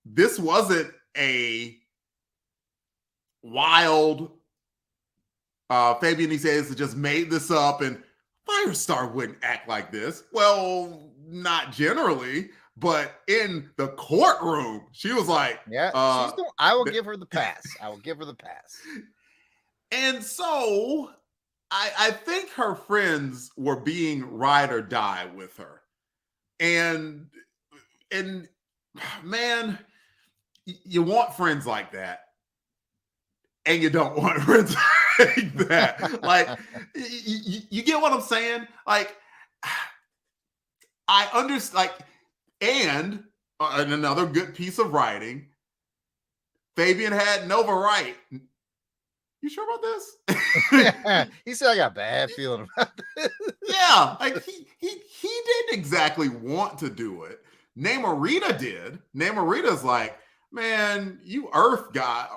this wasn't a wild Fabian, he says, just made this up and Firestar wouldn't act like this. Well, not generally, but in the courtroom, she was like, yeah, I will give her the pass. I will give her the pass. And so I think her friends were being ride or die with her. And man, you want friends like that. And you don't want friends like that. Like, you get what I'm saying? Like, I understand. Like, and another good piece of writing, Fabian had Nova right. You sure about this? He said, I got a bad feeling about this. Yeah, like he didn't exactly want to do it. Namorita did. Namorita's like, man, you Earth guy,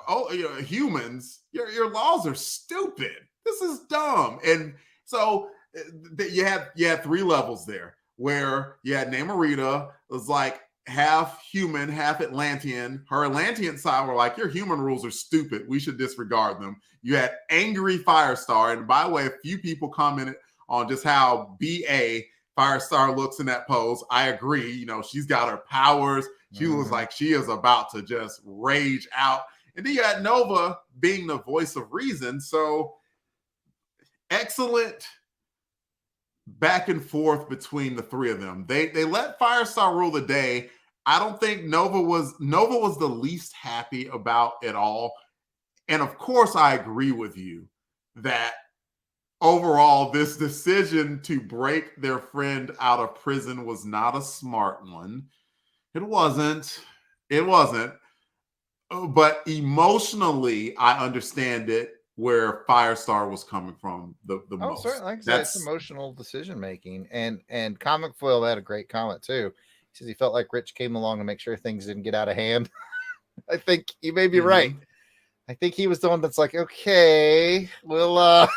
humans, your laws are stupid. This is dumb. And so you had three levels there where you had Namorita was like half human, half Atlantean. Her Atlantean side were like, your human rules are stupid. We should disregard them. You had angry Firestar. And by the way, a few people commented on just how BA Firestar looks in that pose. I agree. You know, she's got her powers. She was like, she is about to just rage out. And then you had Nova being the voice of reason. So excellent back and forth between the three of them. They let Firestar rule the day. I don't think Nova was the least happy about it all. And of course, I agree with you that overall, this decision to break their friend out of prison was not a smart one. It wasn't. But emotionally, I understand it where Firestar was coming from the most. Certainly. Like I said, it's emotional decision making. And Comic Foil had a great comment too. He says he felt like Rich came along to make sure things didn't get out of hand. I think you may be right. I think he was the one that's like, okay, we'll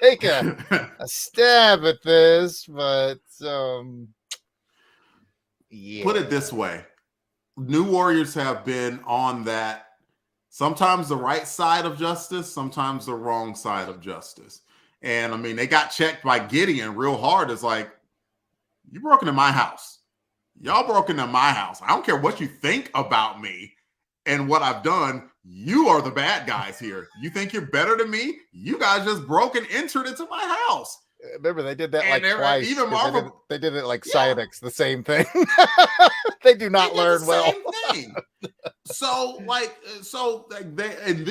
take a stab at this, but yeah. Put it this way. New Warriors have been on that, sometimes the right side of justice, sometimes the wrong side of justice. And I mean, they got checked by Gideon real hard. It's like, you broke into my house. Y'all broke into my house. I don't care what you think about me and what I've done. You are the bad guys here. You think you're better than me? You guys just broke and entered into my house. Remember, they did that And like twice. even Marvel, they did it like yeah. Psyonix, the same thing. They do not learn well. Same thing. So they in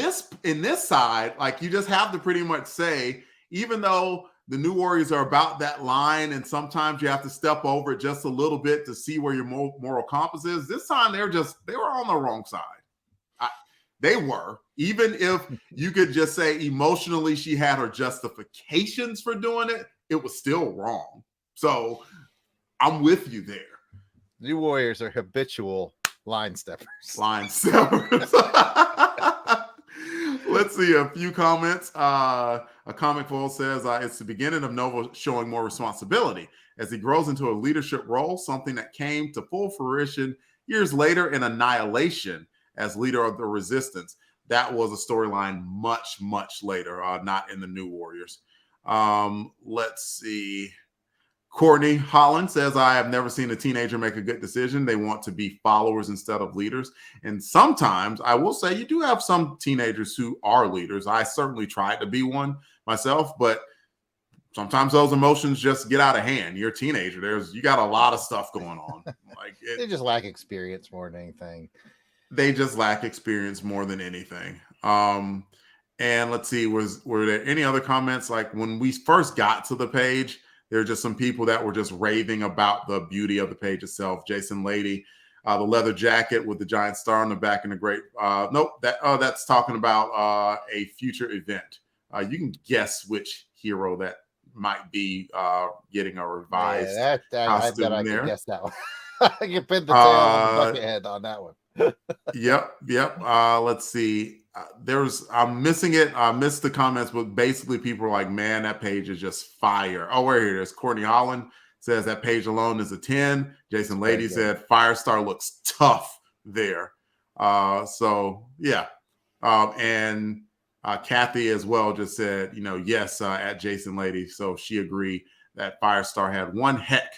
this side, like you just have to pretty much say, even though the New Warriors are about that line, and sometimes you have to step over it just a little bit to see where your moral compass is. This time they were on the wrong side. They were, even if you could just say emotionally she had her justifications for doing it, it was still wrong. So I'm with you there. New Warriors are habitual line steppers. Let's see a few comments. A comic foil says it's the beginning of Nova showing more responsibility as he grows into a leadership role, something that came to full fruition years later in Annihilation as leader of the Resistance. That was a storyline much, much later, not in the New Warriors. Let's see. Courtney Holland says, I have never seen a teenager make a good decision. They want to be followers instead of leaders. And sometimes I will say you do have some teenagers who are leaders. I certainly tried to be one myself, but sometimes those emotions just get out of hand. You're a teenager. You got a lot of stuff going on. They just lack experience more than anything. They just lack experience more than anything. And let's see, were there any other comments? Like when we first got to the page, there are just some people that were just raving about the beauty of the page itself. Jason Lady, the leather jacket with the giant star on the back and the great. That's talking about a future event. You can guess which hero that might be getting a revised costume I there. Can guess that one. I can pin the tail on the bucket head on that one. Yep. Let's see. I'm missing it. I missed the comments, but basically people are like, man, that page is just fire. Oh, where here it is. Courtney Holland says that page alone is a 10. Jason Lady said Firestar looks tough there. So yeah. And Kathy as well just said, yes, at Jason Lady. So she agreed that Firestar had one heck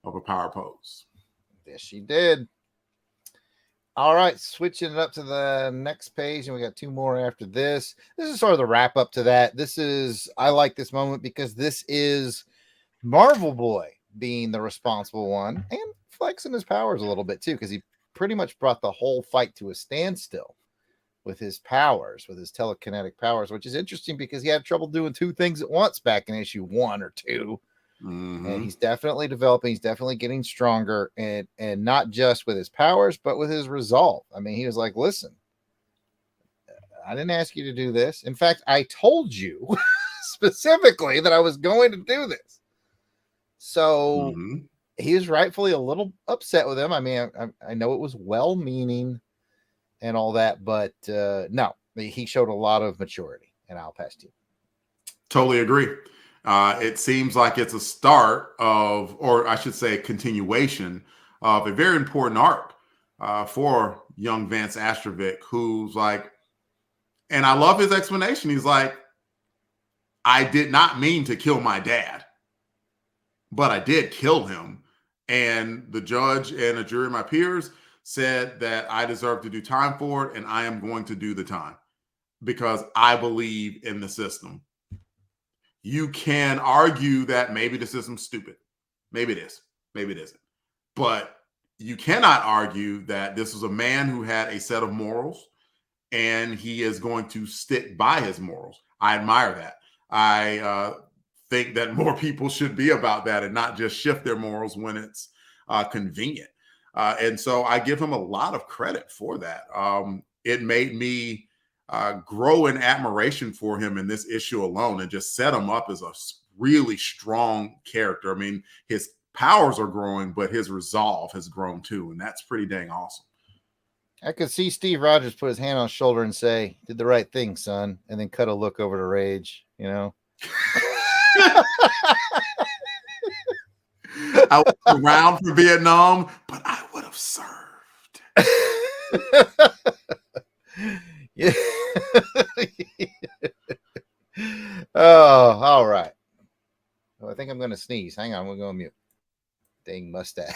of a power pose. Yes, she did. All right, switching it up to the next page, and we got two more after this. This is sort of the wrap up to that. I like this moment because this is Marvel Boy being the responsible one and flexing his powers a little bit too, because he pretty much brought the whole fight to a standstill with his powers, with his telekinetic powers, which is interesting because he had trouble doing two things at once back in issue 1 or 2. Mm-hmm. And he's definitely developing. He's definitely getting stronger, and not just with his powers, but with his resolve. I mean, he was like, listen, I didn't ask you to do this. In fact, I told you specifically that I was going to do this. So he is rightfully a little upset with him. I mean, I know it was well-meaning and all that, but no, he showed a lot of maturity, and I'll pass to you. Totally agree. It seems like it's a start of, or I should say, a continuation of a very important arc for young Vance Astrovic, who's like, and I love his explanation. He's like, I did not mean to kill my dad, but I did kill him. And the judge and a jury of my peers said that I deserve to do time for it, and I am going to do the time because I believe in the system. You can argue that maybe the system's stupid. Maybe it is. Maybe it isn't. But you cannot argue that this was a man who had a set of morals and he is going to stick by his morals. I admire that. I think that more people should be about that and not just shift their morals when it's convenient. And so I give him a lot of credit for that. It made me grow in admiration for him in this issue alone and just set him up as a really strong character. I mean, his powers are growing, but his resolve has grown too. And that's pretty dang awesome. I could see Steve Rogers put his hand on his shoulder and say, did the right thing, son. And then cut a look over to Rage, I was around for Vietnam, but I would have served. Yeah. Oh, all right. Well, I think I'm going to sneeze. Hang on. I'm going to go on mute. Dang mustache.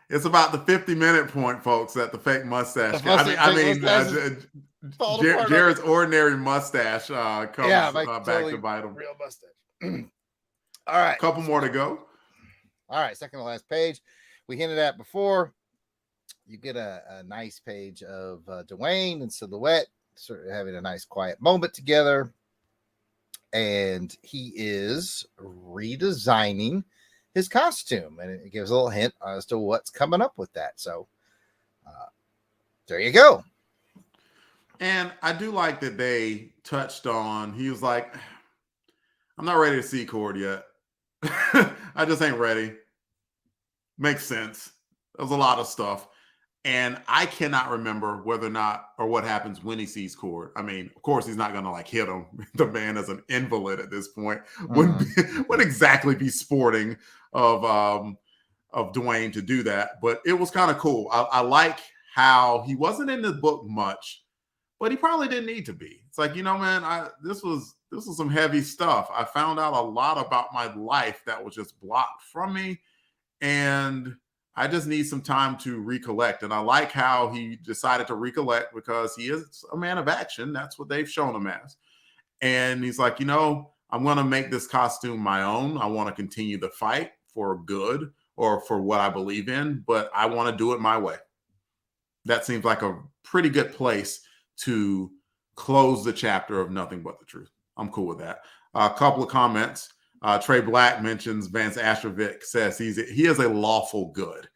It's about the 50-minute point, folks, that the fake mustache. Jarrod's ordinary mustache comes back to bite him. Real mustache. All right. A couple more to go. All right. Second to last page. We hinted at before. You get a nice page of Dwayne and Silhouette sort of having a nice quiet moment together. And he is redesigning his costume. And it gives a little hint as to what's coming up with that. So there you go. And I do like that they touched on, he was like, I'm not ready to see Cord yet. I just ain't ready. Makes sense. There's a lot of stuff. And I cannot remember whether or not, or what happens when he sees Cord. I mean, of course, he's not going to like hit him. The man is an invalid at this point. Wouldn't exactly be sporting of Dwayne to do that. But it was kind of cool. I like how he wasn't in the book much, but he probably didn't need to be. It's like, man, this was some heavy stuff. I found out a lot about my life that was just blocked from me, and I just need some time to recollect. And I like how he decided to recollect because he is a man of action. That's what they've shown him as. And he's like, I'm going to make this costume my own. I want to continue the fight for good or for what I believe in, but I want to do it my way. That seems like a pretty good place to close the chapter of Nothing But the Truth. I'm cool with that. A couple of comments. Trey Black mentions Vance Astrovic says he is a lawful good.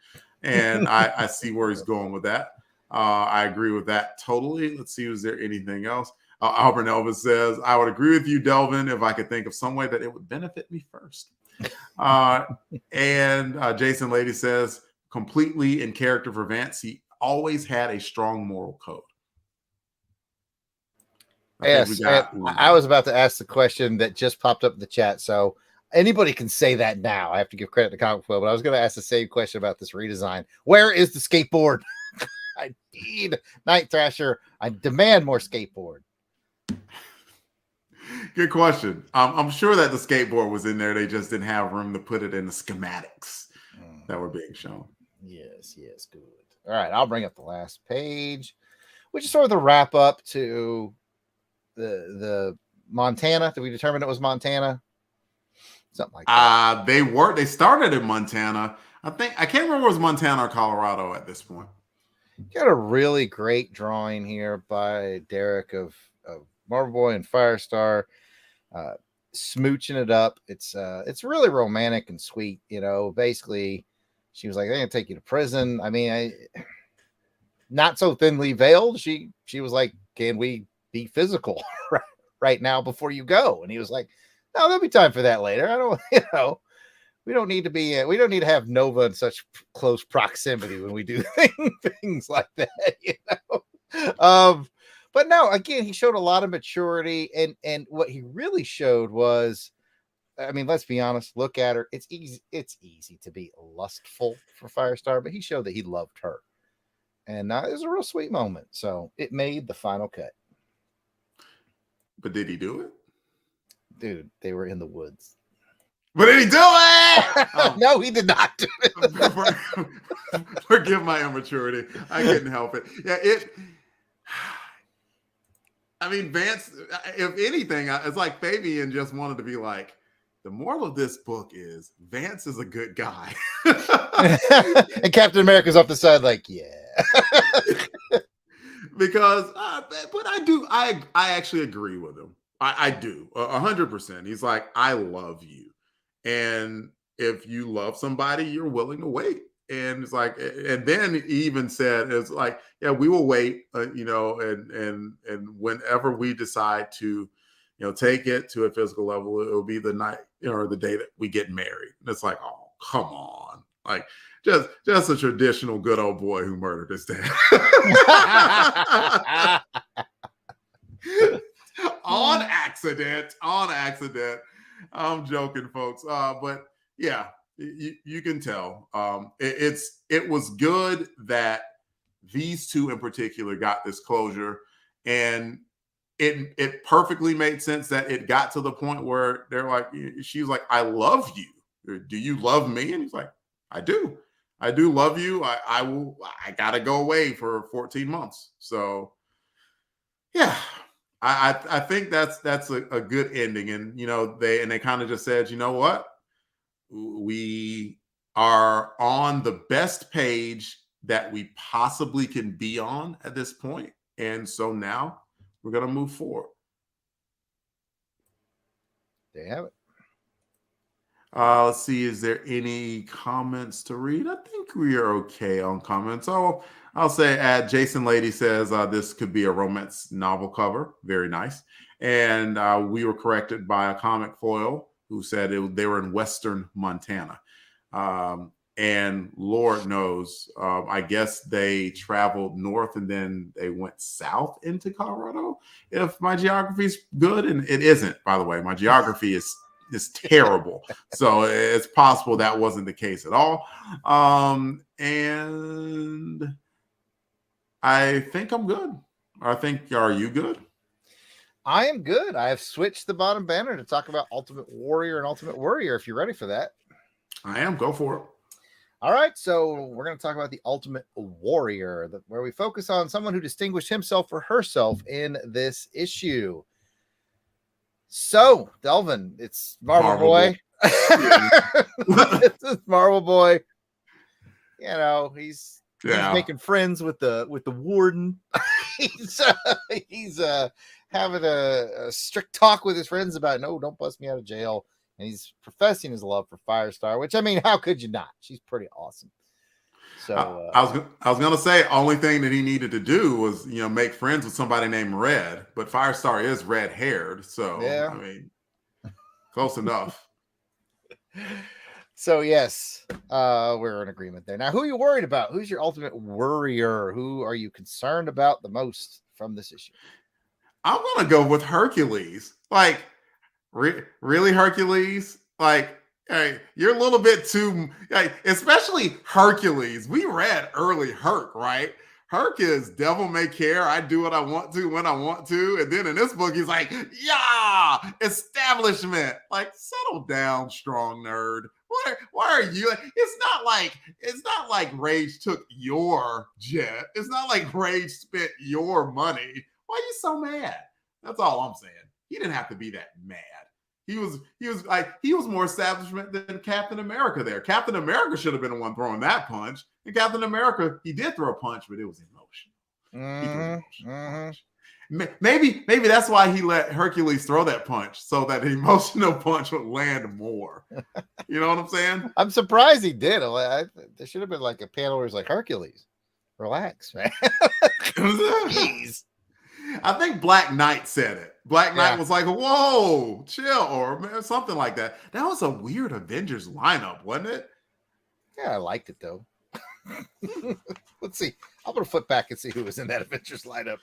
And I see where he's going with that. I agree with that totally. Let's see, is there anything else? Albert Elvis says, I would agree with you, Delvin, if I could think of some way that it would benefit me first. And Jason Lady says, completely in character for Vance, he always had a strong moral code. Yes, I was about to ask the question that just popped up in the chat. So anybody can say that now. I have to give credit to Comic Book, but I was going to ask the same question about this redesign. Where is the skateboard? I need Night Thrasher. I demand more skateboard. Good question. I'm sure that the skateboard was in there. They just didn't have room to put it in the schematics that were being shown. Yes, good. All right, I'll bring up the last page, which is sort of the wrap up to the Montana. Did we determine it was Montana? Something like that. They started in Montana. I can't remember if it was Montana or Colorado at this point. Got a really great drawing here by Derek of Marvel Boy and Firestar, smooching it up. It's really romantic and sweet. Basically, she was like, "They're gonna take you to prison." I mean, not so thinly veiled. She was like, "Can we be physical right now before you go?" And he was like, "No, there'll be time for that later. I don't, we don't need to be, we don't need to have Nova in such close proximity when we do things like that, But no, again, he showed a lot of maturity, and what he really showed was, I mean, let's be honest, look at her. It's easy to be lustful for Firestar, but he showed that he loved her. And it was a real sweet moment. So it made the final cut. But did he do it? Dude, they were in the woods. But did he do it? No, he did not do it. Forgive my immaturity. I couldn't help it. Yeah, I mean, Vance, if anything, it's like Fabian just wanted to be like, the moral of this book is Vance is a good guy. And Captain America's off the side like, yeah. Because, but I actually agree with him. I do 100%. He's like, I love you. And if you love somebody, you're willing to wait. And it's like, and then he even said, it's like, yeah, we will wait, and whenever we decide to, take it to a physical level, it'll be the night or the day that we get married. And it's like, oh, come on. Like, just a traditional good old boy who murdered his dad. On accident. I'm joking, folks. But yeah, you can tell. It was good that these two in particular got this closure, and it perfectly made sense that it got to the point where they're like, she's like, I love you. Do you love me? And he's like, I do. I do love you. I gotta go away for 14 months. So yeah, I think that's a good ending. And they kind of just said, you know what? We are on the best page that we possibly can be on at this point. And so now we're gonna move forward. There you have it. Let's see. Is there any comments to read? I think we are okay on comments. Oh, I'll say Jason Lady says this could be a romance novel cover. Very nice. And we were corrected by a comic foil who said they were in Western Montana. And Lord knows, I guess they traveled north and then they went south into Colorado. If my geography is good, and it isn't, by the way, my geography is terrible. So it's possible that wasn't the case at all. And I think I'm good. Are you good? I am good. I have switched the bottom banner to talk about Ultimate Warrior and Ultimate Warrior, if you're ready for that. I am. Go for it. All right, so we're going to talk about the Ultimate Warrior, where we focus on someone who distinguished himself or herself in this issue. So, Delvin, it's Marvel Boy. It's Marvel Boy. He's making friends with the warden. he's having a strict talk with his friends about, no, don't bust me out of jail. And he's professing his love for Firestar, which, I mean, how could you not? She's pretty awesome. So I was gonna say, only thing that he needed to do was make friends with somebody named Red, but Firestar is red haired, so yeah. I mean, close enough. So yes, we're in agreement there. Now, who are you worried about? Who's your Ultimate Warrior? Who are you concerned about the most from this issue? I'm gonna go with Hercules. Like, really, Hercules? Like, hey, you're a little bit too, especially Hercules. We read early Herc, right? Herc is devil may care. I do what I want to when I want to. And then in this book, he's like, yeah, establishment. Like, settle down, strong nerd. Why are you? It's not like Rage took your jet. It's not like Rage spent your money. Why are you so mad? That's all I'm saying. He didn't have to be that mad. He was more establishment than Captain America there. Captain America should have been the one throwing that punch. And Captain America, he did throw a punch, but it was emotional. He threw an emotional punch. Maybe that's why he let Hercules throw that punch, so that the emotional punch would land more. You know what I'm saying? I'm surprised he did. There should have been like a panel where it's like, Hercules, relax, man. Jeez. I think Black Knight said it. Black Knight was like, whoa, chill, or something like that. That was a weird Avengers lineup, wasn't it? Yeah, I liked it, though. Let's see. I'll put a foot back and see who was in that Avengers lineup.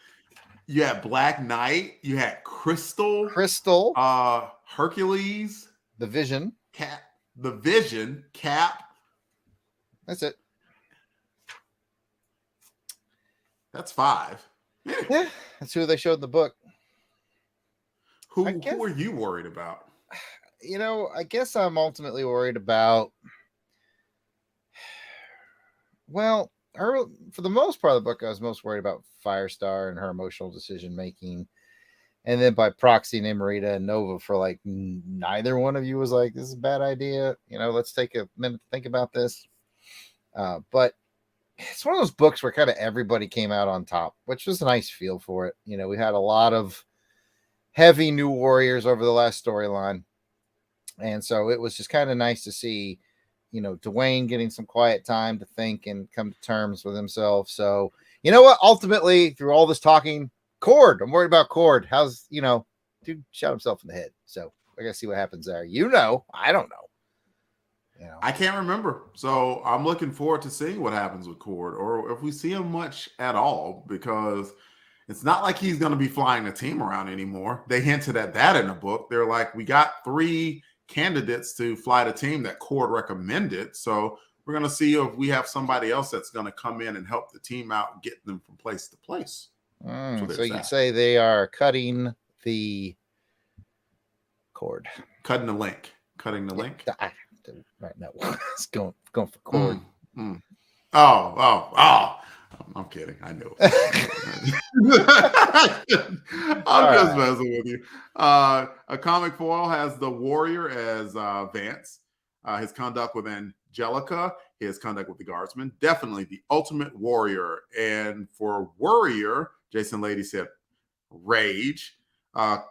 You had Black Knight. You had Crystal. Hercules. The Vision. Cap. That's it. That's 5. Yeah, that's who they showed in the book. Who are you worried about? I guess I'm ultimately worried about, well, for the most part of the book, I was most worried about Firestar and her emotional decision making. And then by proxy, Namorita and Nova, for like neither one of you was like, this is a bad idea. Let's take a minute to think about this. But it's one of those books where kind of everybody came out on top, which was a nice feel for it. We had a lot of heavy new warriors over the last storyline. And so it was just kind of nice to see, Dwayne getting some quiet time to think and come to terms with himself. So, you know what? Ultimately, through all this talking, Cord, I'm worried about Cord. How's, dude shot himself in the head. So I got to see what happens there. I don't know. I can't remember. So I'm looking forward to seeing what happens with Cord, or if we see him much at all, because it's not like he's going to be flying the team around anymore. They hinted at that in the book. They're like, we got 3 candidates to fly the team that Cord recommended. So we're going to see if we have somebody else that's going to come in and help the team out and get them from place to place. So you'd say they are cutting the cord. Cutting the link. Right now, it's going for Cord. Oh. I'm kidding. I knew it. I'm just messing with you. A comic foil has the Warrior as Vance. His conduct with Angelica, his conduct with the Guardsman. Definitely the ultimate warrior. And for Warrior, Jason Lady said Rage.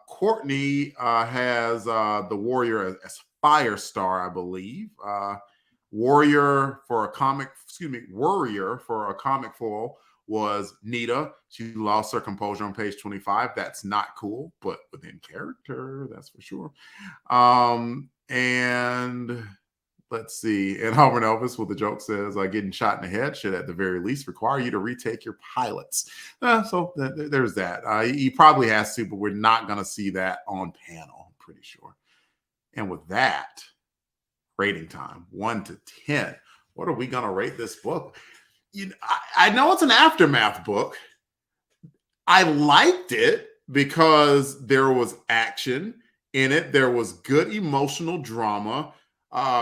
Courtney has the Warrior as Firestar, I believe. Warrior for a comic foil was Nita. She lost her composure on page 25. That's not cool, but within character, that's for sure. And let's see. And Homer Elvis with the joke says, getting shot in the head should at the very least require you to retake your pilots. So there's that. He probably has to, but we're not going to see that on panel, I'm pretty sure. And with that, rating time, 1 to 10. What are we going to rate this book? I know it's an aftermath book. I liked it because there was action in it. There was good emotional drama.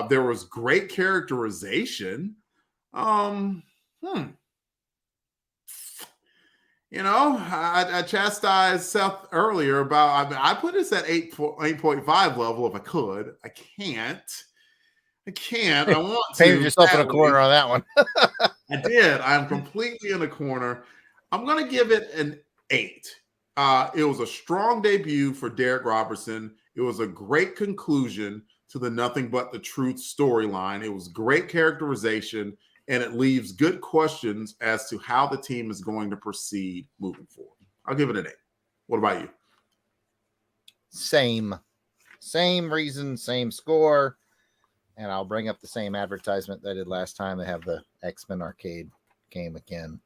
There was great characterization. I chastised Seth earlier about, I put this at 8.5 level if I could. I can't. I want to. Painted yourself in a corner on that one. I did. I'm completely in a corner. I'm going to give it an 8. It was a strong debut for Derek Robertson. It was a great conclusion to the Nothing But the Truth storyline. It was great characterization, and it leaves good questions as to how the team is going to proceed moving forward. I'll give it an 8. What about you? Same reason, same score. And I'll bring up the same advertisement that I did last time. They have the X-Men arcade game again.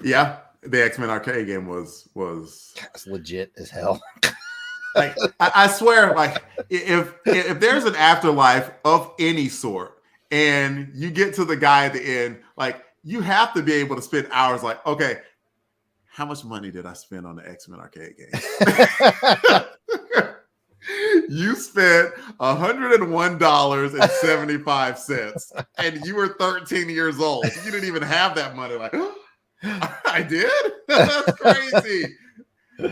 Yeah, the X-Men arcade game was legit as hell. Like I swear, like if there's an afterlife of any sort, and you get to the guy at the end, like you have to be able to spend hours. Like, okay, how much money did I spend on the X-Men arcade game? You spent $101.75, and you were 13 years old. You didn't even have that money. Like, I did? That's crazy.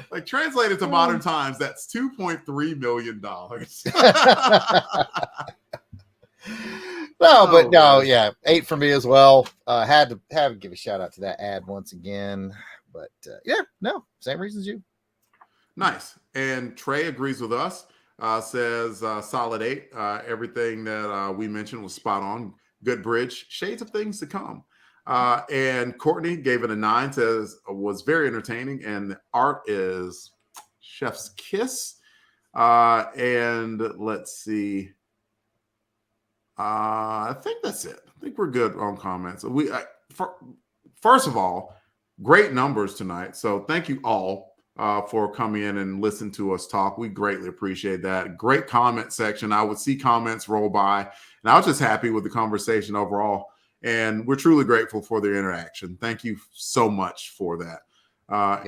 Like, translated to modern times, that's $2.3 million. Yeah, 8 for me as well. Had to give a shout out to that ad once again. But same reasons you. Nice. And Trey agrees with us. Says solid 8. Everything that we mentioned was spot on. Good bridge. Shades of things to come. And Courtney gave it a 9. Says was very entertaining, and the art is chef's kiss. And let's see. I think that's it. I think we're good on comments. First of all, great numbers tonight. So thank you all for coming in and listening to us talk. We greatly appreciate that. Great comment section. I would see comments roll by, and I was just happy with the conversation overall. And we're truly grateful for the interaction. Thank you so much for that.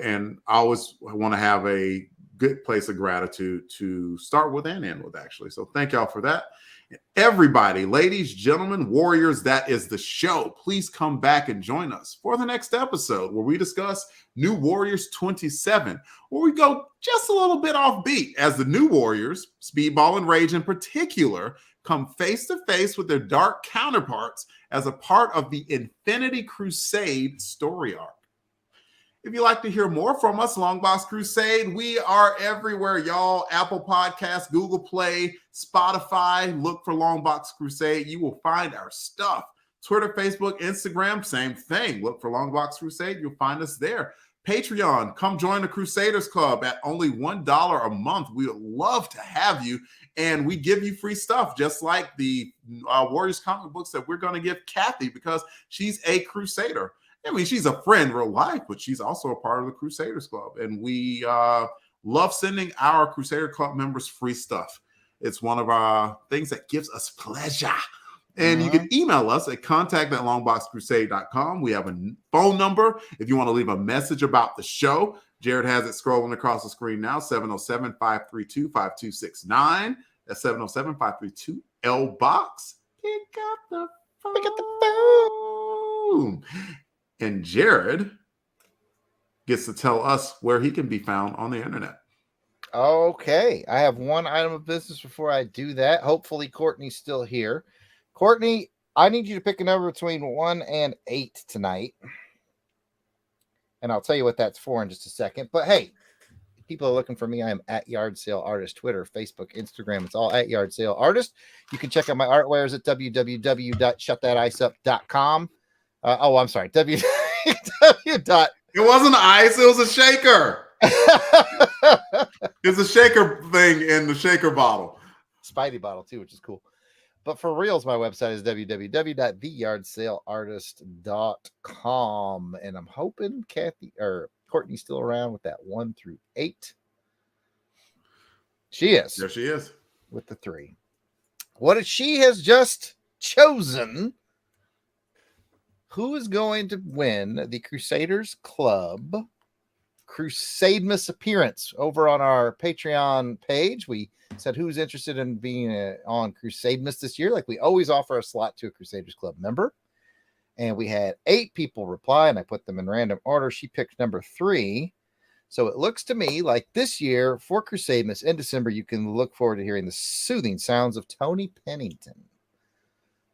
And I always want to have a good place of gratitude to start with and end with, actually. So thank y'all for that. Everybody, ladies, gentlemen, warriors, that is the show. Please come back and join us for the next episode where we discuss New Warriors 27, where we go just a little bit off beat as the new Warriors, Speedball and Rage in particular, come face to face with their dark counterparts as a part of the Infinity Crusade story arc. If you'd like to hear more from us, Longbox Crusade, we are everywhere, y'all. Apple Podcasts, Google Play, Spotify. Look for Longbox Crusade. You will find our stuff. Twitter, Facebook, Instagram, same thing. Look for Longbox Crusade. You'll find us there. Patreon, come join the Crusaders Club at only $1 a month. We would love to have you. And we give you free stuff, just like the Warriors comic books that we're going to give Kathy because she's a Crusader. I mean, she's a friend in real life, but she's also a part of the Crusaders Club. And we love sending our Crusader Club members free stuff. It's one of our things that gives us pleasure. And you can email us at contact@longboxcrusade.com. We have a phone number if you want to leave a message about the show. Jarrod has it scrolling across the screen now, 707-532-5269. That's 707-532-LBOX. Pick up the phone. Pick up the phone. And Jarrod gets to tell us where he can be found on the internet. Okay, I have one item of business before I do that. Hopefully, Courtney's still here. Courtney, I need you to pick a number between 1 and 8 tonight. And I'll tell you what that's for in just a second. But hey, people are looking for me. I am at Yard Sale Artist, Twitter, Facebook, Instagram. It's all at Yard Sale Artist. You can check out my artwares at www.shutthatIceUp.com. I'm sorry. It wasn't ice. It was a shaker. It's a shaker thing in the shaker bottle. Spidey bottle too, which is cool. But for reals, my website is www.theyardsaleartist.com. And I'm hoping Courtney's still around with that 1 through 8. She is. There she is. With the 3. What she has just chosen. Who is going to win the Crusaders Club Crusademas appearance over on our Patreon page? We said who's interested in being on Crusademas this year. Like we always offer a slot to a Crusaders Club member. And we had 8 people reply, and I put them in random order. She picked number 3. So it looks to me like this year for Crusademas in December, you can look forward to hearing the soothing sounds of Tony Pennington.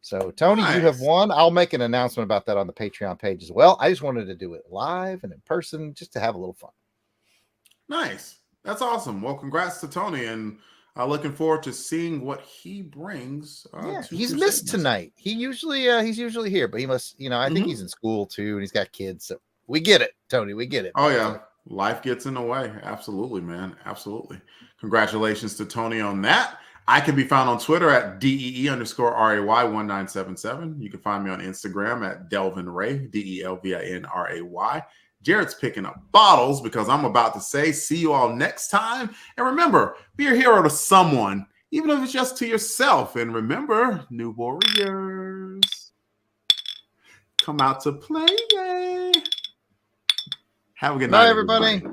So, Tony, nice. You have won. I'll make an announcement about that on the Patreon page as well. I just wanted to do it live and in person just to have a little fun. Nice. That's awesome. Well, congrats to Tony, and looking forward to seeing what he brings. He's missed tonight. He's usually here, but he must, I think he's in school too, and he's got kids. So we get it, Tony. We get it. Oh, yeah. Life gets in the way. Absolutely, man. Absolutely. Congratulations to Tony on that. I can be found on Twitter at DEE_RAY1977. You can find me on Instagram at Delvin Ray, DELVINRAY. Jarrod's picking up bottles because I'm about to say, see you all next time. And remember, be a hero to someone, even if it's just to yourself. And remember, new warriors, come out to play. Have a good night, everybody.